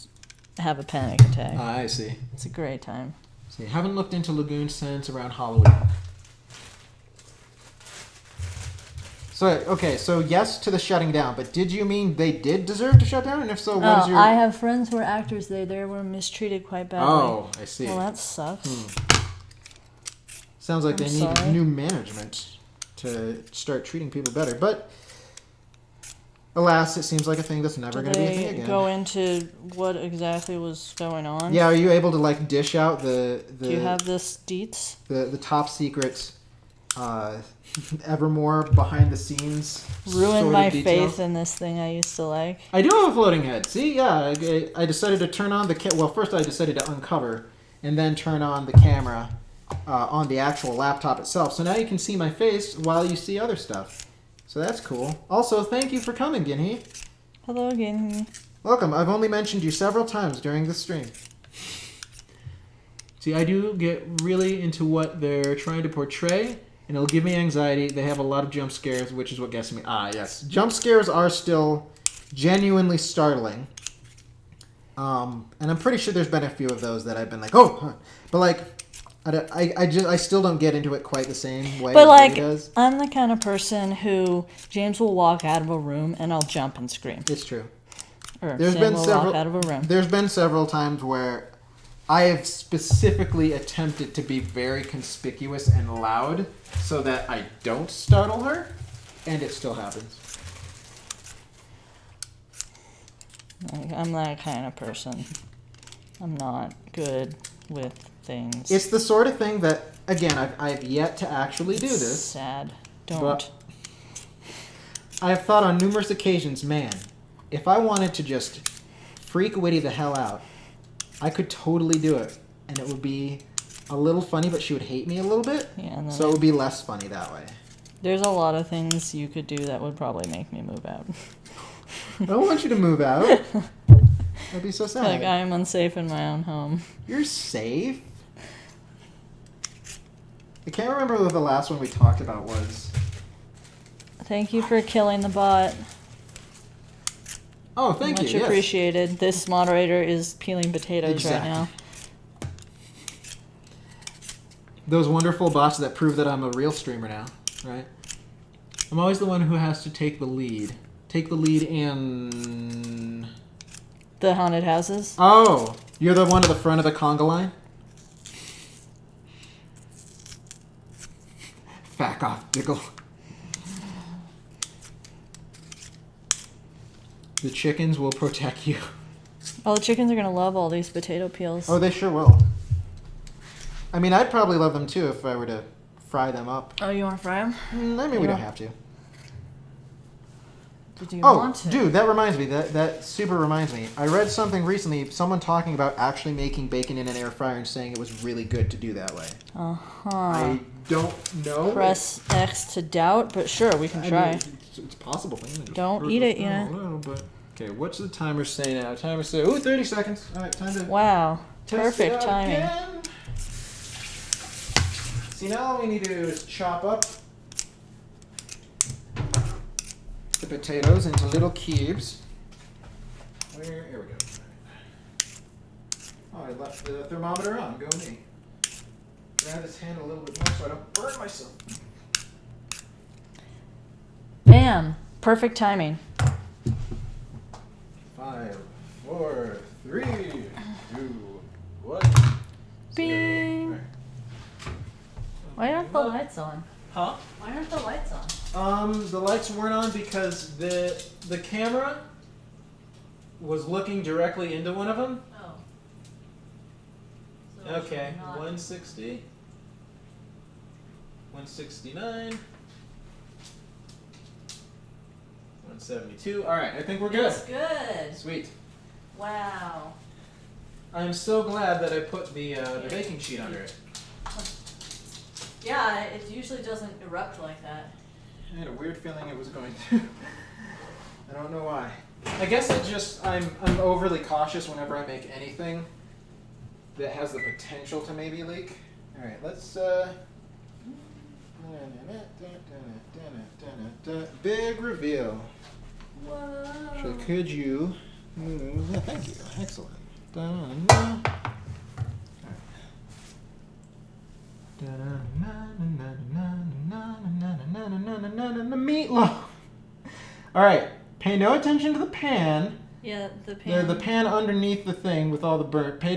have a panic attack. Ah, I see. It's a great time. See, haven't looked into lagoon since around Halloween. So, okay, so yes to the shutting down, but did you mean they did deserve to shut down? And if so, what is your... I have friends who are actors. They were mistreated quite badly. Oh, I see. Well, that sucks. Sounds like I'm they need sorry. new management to start treating people better. But, alas, it seems like a thing that's never Did going to be a thing they again. go into what exactly was going on? Yeah, are you able to, like, dish out the Do you have this deets? the top secret, evermore behind the scenes? Ruined sort of my details? faith in this thing I used to like. I do have a floating head. See, yeah, I decided to turn on the well. First, I decided to uncover, and then turn on the camera on the actual laptop itself. So now you can see my face while you see other stuff. So that's cool. Also, thank you for coming, Ginhee. Hello again. Welcome. I've only mentioned you several times during the stream. See, I do get really into what they're trying to portray, and it'll give me anxiety. They have a lot of jump scares, which is what gets me. Ah, yes. Jump scares are still genuinely startling. And I'm pretty sure there's been a few of those that I've been like, oh, huh. But like, I still don't get into it quite the same way But as like, he does. I'm the kind of person who James will walk out of a room and I'll jump and scream. It's true. Or There's Sam been will several. walk out of a room. There's been several times where I have specifically attempted to be very conspicuous and loud so that I don't startle her, and it still happens. Like, I'm that kind of person. I'm not good with things. It's the sort of thing that, again, I've yet to actually do this. Sad. Don't. But I have thought on numerous occasions, man, if I wanted to just freak Whitty the hell out, I could totally do it. And it would be a little funny, but she would hate me a little bit. Yeah, and then So it would be less funny that way. there's a lot of things you could do that would probably make me move out. I don't want you to move out. That'd be so sad. Like, I am unsafe in my own home. You're safe? I can't remember what the last one we talked about was. Thank you for killing the bot. Oh, thank Much you. Yes. appreciated. This moderator is peeling potatoes Exactly. right now. Those wonderful bots that prove that I'm a real streamer now, right? I'm always the one who has to take the lead. Take the lead in... The haunted houses. Oh, you're the one at the front of the conga line? Back off, Diggle. The chickens will protect you. Oh, the chickens are gonna love all these potato peels. Oh, they sure will. I mean, I'd probably love them too if I were to fry them up. Oh, you want to fry them? I mean, we don't have to. Did you Oh, want to? dude, that reminds me. That super reminds me. I read something recently, someone talking about actually making bacon in an air fryer and saying it was really good to do that way. Uh-huh. I don't know. Press X to doubt, but sure, we can I try. mean, it's possible. Don't eat it, you know. know. But okay, what's the timer say now? Timer say, ooh, 30 seconds. All right, time to Wow. test Perfect it out timing. again. See, now all we need to do is chop up the potatoes into little cubes. Here we go. Oh, I left the thermometer on. Go me. Grab this hand a little bit more so I don't burn myself. Bam. Perfect timing. 5, 4, 3, 2, 1. Bing. Right. Why aren't the lights on? Huh? Why aren't the lights on? The lights weren't on because the camera was looking directly into one of them. Oh. So it Okay, should not- 160, 169, 172. All right, I think we're good. It's good. Sweet. Wow. I'm so glad that I put the baking sheet under it. Yeah, it usually doesn't erupt like that. I had a weird feeling it was going to. I don't know why. I guess I'm overly cautious whenever I make anything that has the potential to maybe leak. All right, let's Big reveal. Whoa. So could you move? Yeah, thank you. Excellent. Meatloaf. All right. Pay no attention to the pan. Yeah, the pan. The pan underneath the thing with all the burnt. Pay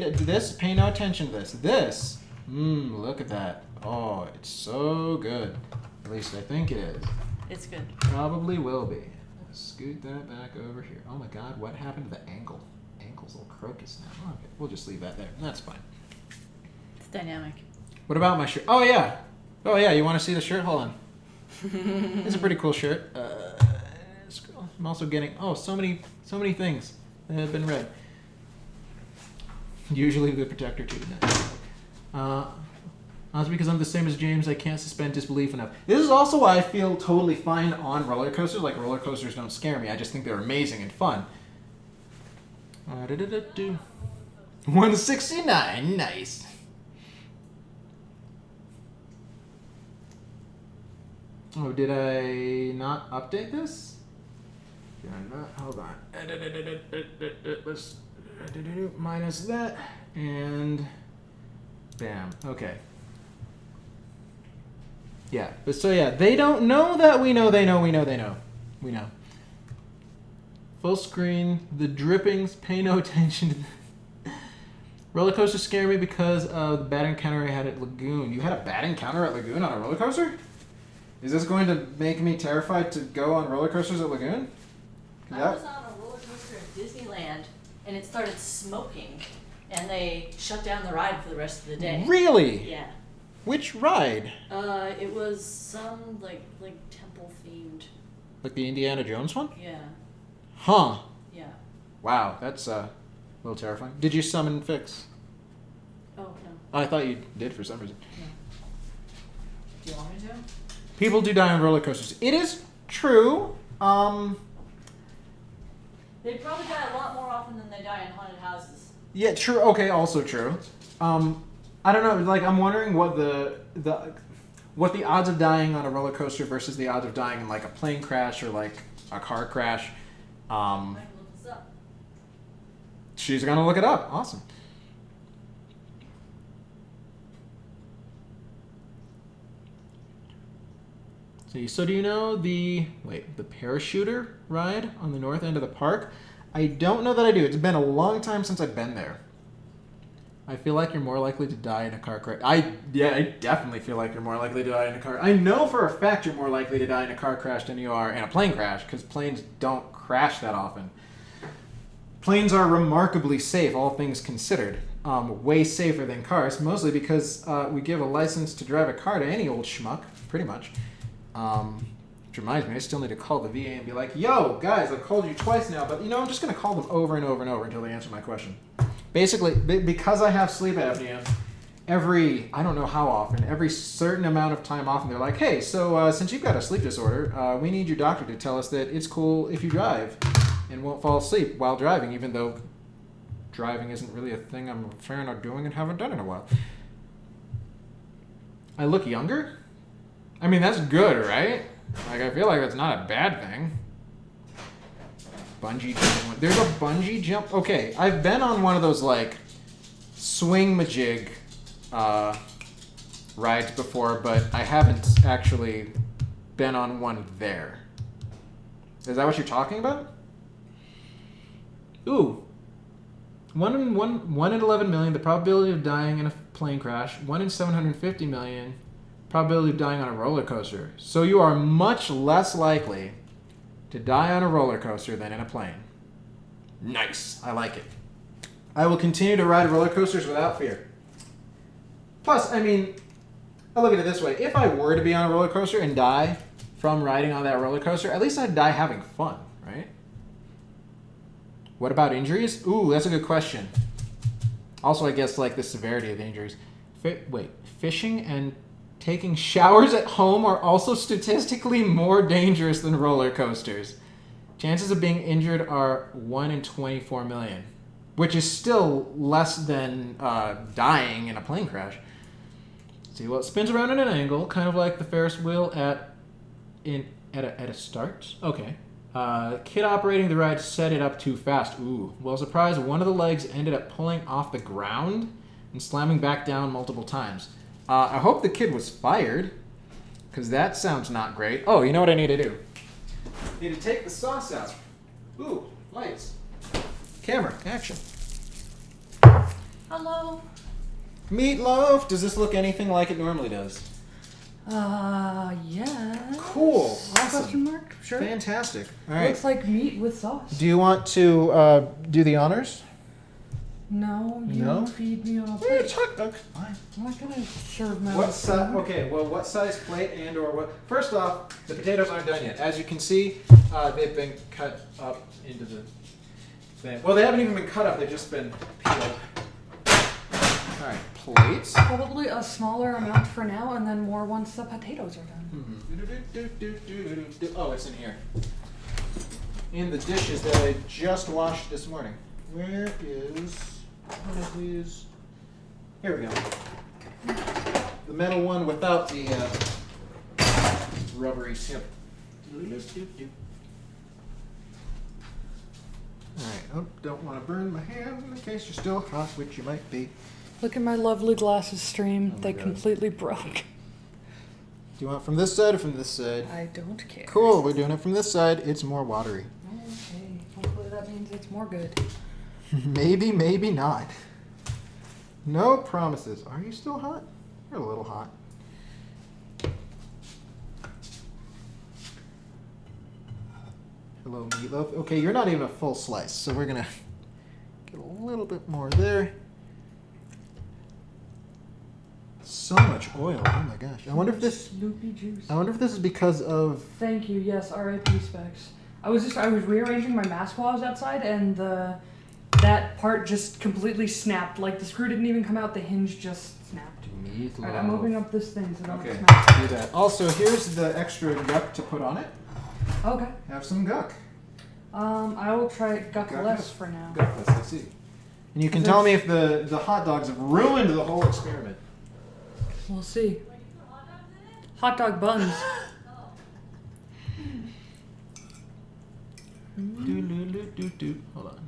no attention to this. This. Look at that. Oh, it's so good. At least I think it is. It's good. Probably will be. Scoot that back over here. Oh my God, what happened to the ankle? Ankle's all crocus now. Okay, we'll just leave that there. That's fine. It's dynamic. What about my shirt? Oh yeah. Oh yeah, you want to see the shirt? Hold on. It's a pretty cool shirt. I'm also getting so many things that have been read. Usually the protector too. That's because I'm the same as James. I can't suspend disbelief enough. This is also why I feel totally fine on roller coasters. Like, roller coasters don't scare me. I just think they're amazing and fun. 169, nice. Oh, did I not update this? Did I not? Hold on. Let's minus that and bam. Okay. Yeah, but so yeah, they don't know that we know they know we know they know. We know. Full screen, the drippings, pay no attention to roller coasters scare me because of the bad encounter I had at Lagoon. You had a bad encounter at Lagoon on a roller coaster? Is this going to make me terrified to go on roller coasters at Lagoon? I was on a roller coaster at Disneyland, and it started smoking, and they shut down the ride for the rest of the day. Really? Yeah. Which ride? It was some like temple themed. Like the Indiana Jones one? Yeah. Huh. Yeah. Wow, that's a little terrifying. Did you summon Fix? Oh no. I thought you did for some reason. No. Do you want me to? People do die on roller coasters. It is true. They probably die a lot more often than they die in haunted houses. Yeah, true. Okay, also true. I don't know. Like, I'm wondering what the odds of dying on a roller coaster versus the odds of dying in like a plane crash or like a car crash. I can look this up. She's gonna look it up. Awesome. So do you know the parachuter ride on the north end of the park? I don't know that I do. It's been a long time since I've been there. I feel like you're more likely to die in a car crash. I definitely feel like you're more likely to die in a car. I know for a fact you're more likely to die in a car crash than you are in a plane crash, because planes don't crash that often. Planes are remarkably safe, all things considered. Way safer than cars, mostly because we give a license to drive a car to any old schmuck, pretty much. Which reminds me, I still need to call the VA and be like, yo, guys, I've called you twice now, but I'm just going to call them over and over and over until they answer my question. Basically, because I have sleep apnea, I don't know how often, every certain amount of time often, they're like, hey, so since you've got a sleep disorder, we need your doctor to tell us that it's cool if you drive and won't fall asleep while driving, even though driving isn't really a thing I'm a fan of doing and haven't done in a while. I look younger? I mean, that's good, right? Like, I feel like that's not a bad thing. Bungee jump. There's a bungee jump. Okay, I've been on one of those, like, swing-majig rides before, but I haven't actually been on one there. Is that what you're talking about? Ooh. 1 in 11 million, the probability of dying in a plane crash. 1 in 750 million, probability of dying on a roller coaster. So you are much less likely to die on a roller coaster than in a plane. Nice. I like it. I will continue to ride roller coasters without fear. Plus, I mean, I look at it this way. If I were to be on a roller coaster and die from riding on that roller coaster, at least I'd die having fun, right? What about injuries? Ooh, that's a good question. Also, I guess, like, the severity of the injuries. Fishing and taking showers at home are also statistically more dangerous than roller coasters. Chances of being injured are 1 in 24 million, which is still less than dying in a plane crash. See, well, it spins around at an angle, kind of like the Ferris wheel at a start. Okay. Kid operating the ride set it up too fast. Ooh. Well, surprise, one of the legs ended up pulling off the ground and slamming back down multiple times. I hope the kid was fired, because that sounds not great. Oh, you know what I need to do? I need to take the sauce out. Ooh, lights. Camera, action. Hello. Meatloaf! Does this look anything like it normally does? Yeah. Cool. Question Awesome. mark? Sure. Fantastic. All right. Looks like meat with sauce. Do you want to do the honors? No, you No? feed me on a Yeah, plate. it's hot. Okay, fine. I'm not gonna serve my What own size? food. Okay, well, what size plate and or what? First off, the potatoes aren't done yet. As you can see, they've been cut up into the thing. Well, they haven't even been cut up. They've just been peeled. All right, plates. Probably a smaller amount for now, and then more once the potatoes are done. Oh, it's in here. In the dishes that I just washed this morning. Where is one of these? Here we go. The metal one without the rubbery tip. Alright, oh, don't want to burn my hand in case you're still hot, which you might be. Look at my lovely glasses stream. Oh my They God. completely broke. Do you want from this side or from this side? I don't care. Cool, we're doing it from this side. It's more watery. Okay. Hopefully that means it's more good. Maybe, maybe not. No promises. Are you still hot? You're a little hot. Hello, Meatloaf. Okay, you're not even a full slice, so we're gonna get a little bit more there. So much oil. Oh my gosh. I wonder if this. Loopy juice. I wonder if this is because of. Thank you. Yes, R.I.P. Specs. I was rearranging my mask while I was outside, and that part just completely snapped. Like the screw didn't even come out. The hinge just snapped. Meatloaf. Alright, I'm opening up this thing so don't Okay, smack. do that. Also, here's the extra guck to put on it. Okay. Have some guck. I will try Guck guckless it. for now. Guckless, let's see. And you can tell me if the hot dogs have ruined the whole experiment. We'll see. Hot dog buns. Hold on.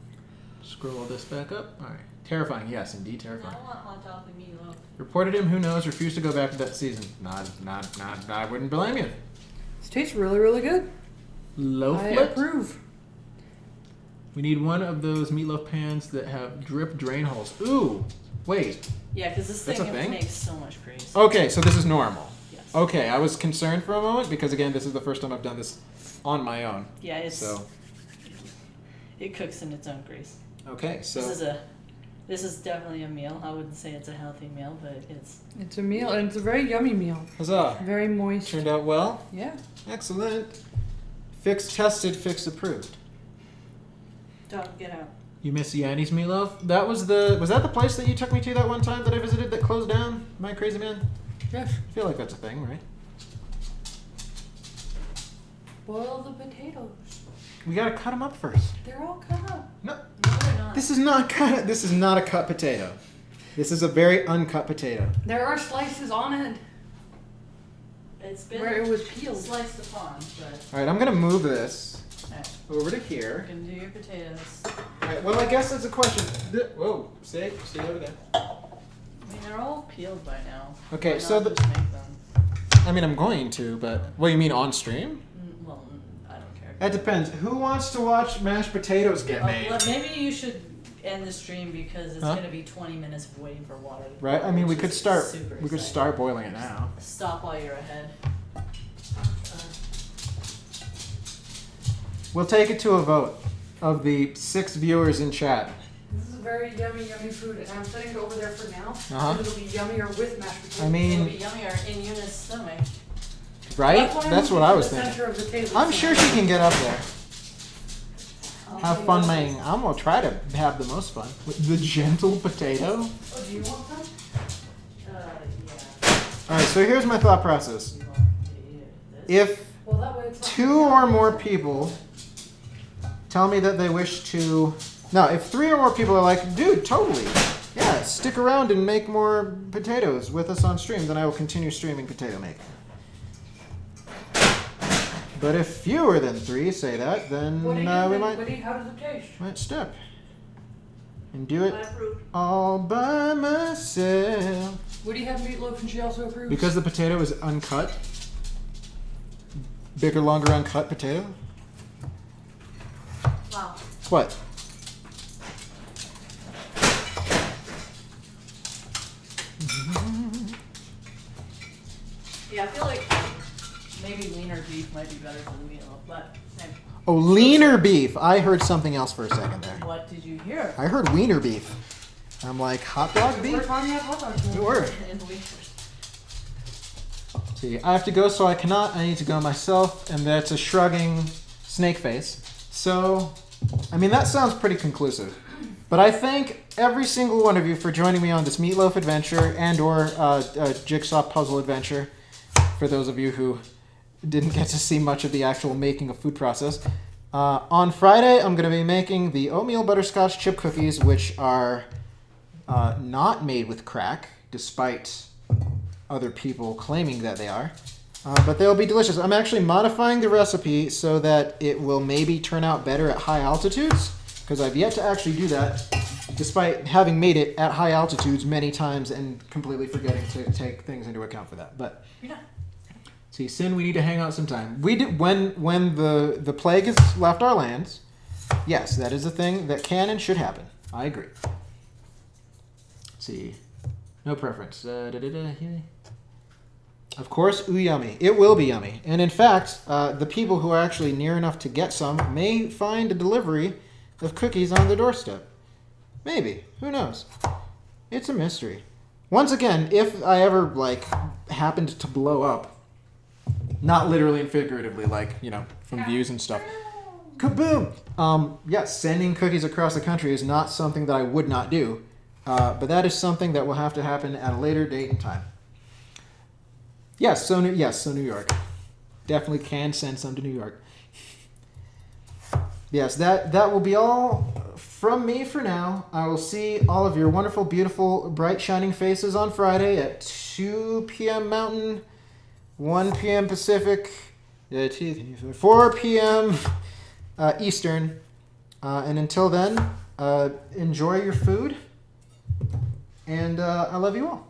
Scroll this back up. All right. Terrifying. Yes, indeed terrifying. I want hot dog with meatloaf. Reported him. Who knows? Refused to go back to that season. Not. I wouldn't blame you. This tastes really, really good. Loaf I flip. approve. We need one of those meatloaf pans that have drip drain holes. Ooh. Wait. Yeah, because this That's a thing thing? makes so much grease. Okay, so this is normal. Yes. Okay, I was concerned for a moment because again, this is the first time I've done this on my own. Yeah, it's So it cooks in its own grease. okay, so This is definitely a meal. I wouldn't say it's a healthy meal, but It's a meal, and it's a very yummy meal. huzzah! Very moist. Turned out well. Yeah. Excellent. Fix tested, fix approved. dog get out. You miss Yanni's meatloaf? Was that the place that you took me to that one time that I visited that closed down? Am I crazy, man? Yes. I feel like that's a thing, right? Boil the potatoes. We gotta cut them up first. They're all cut up. No, No, they're not. this is not cut. This is not a cut potato. This is a very uncut potato. There are slices on it It's been where it was peeled. sliced upon, but All right, I'm gonna move this alright, over to you here. can do your potatoes. All right, well, I guess that's a question. Whoa, stay over there. I mean, they're all peeled by now. Okay, Why so not the- just make them? I mean, I'm going to, but what you mean on stream? Well, I don't care. That depends. Who wants to watch mashed potatoes get made? Maybe you should end the stream because it's Huh? gonna be 20 minutes of waiting for water. to Right? I mean, we which could is start. super We could exciting. start boiling it now. Stop while you're ahead. We'll take it to a vote of the 6 viewers in chat. This is very yummy, yummy food, and I'm setting it over there for now. Uh-huh. It'll be yummier with mashed potatoes. I It'll mean, be yummier in Eunice's stomach. right? why I'm That's what I was moving to the thinking. center of the table I'm so sure she can get up there. I'll Have take fun it. making. I'm gonna try to have the most fun with the gentle potato. Oh, do you want some? Yeah. All right. So here's my thought process. You want to eat this? If Well, that way it's not 2 or more people tell me that they wish to. No, if 3 or more people are like, dude, totally. Yeah, stick around and make more potatoes with us on stream, then I will continue streaming potato making. But if fewer than 3 say that, then What do you we think, might Woody? How does it taste? step and do it I approve. all by myself. Woody had meatloaf and she also approves. Because the potato is uncut. Bigger, longer, uncut potato. Wow. What? Yeah, I feel like maybe leaner beef might be better than meatloaf, but same. Oh, leaner beef. I heard something else for a second there. What did you hear? I heard wiener beef. I'm like, hot dog We're beef? talking about hot dogs. We were. And wieners. See, I have to go, so I cannot. I need to go myself, and that's a shrugging snake face. So, I mean, that sounds pretty conclusive. But I thank every single one of you for joining me on this meatloaf adventure and/or jigsaw puzzle adventure. For those of you who didn't get to see much of the actual making of food process. On Friday, I'm going to be making the oatmeal butterscotch chip cookies, which are not made with crack, despite other people claiming that they are. But they'll be delicious. I'm actually modifying the recipe so that it will maybe turn out better at high altitudes, because I've yet to actually do that, despite having made it at high altitudes many times and completely forgetting to take things into account for that. But Yeah. see, Sin, we need to hang out sometime. We did when the plague has left our lands. Yes, that is a thing that can and should happen. I agree. Let's see, no preference. Of course, ooh, yummy. It will be yummy. And in fact, the people who are actually near enough to get some may find a delivery of cookies on their doorstep. Maybe. Who knows? It's a mystery. Once again, if I ever happened to blow up, not literally and figuratively, from views and stuff. Kaboom! Sending cookies across the country is not something that I would not do. But that is something that will have to happen at a later date and time. So New York. Definitely can send some to New York. Yes, that will be all from me for now. I will see all of your wonderful, beautiful, bright, shining faces on Friday at 2 p.m. Mountain, 1 p.m. Pacific, 4 p.m. Eastern. And until then, enjoy your food. And I love you all.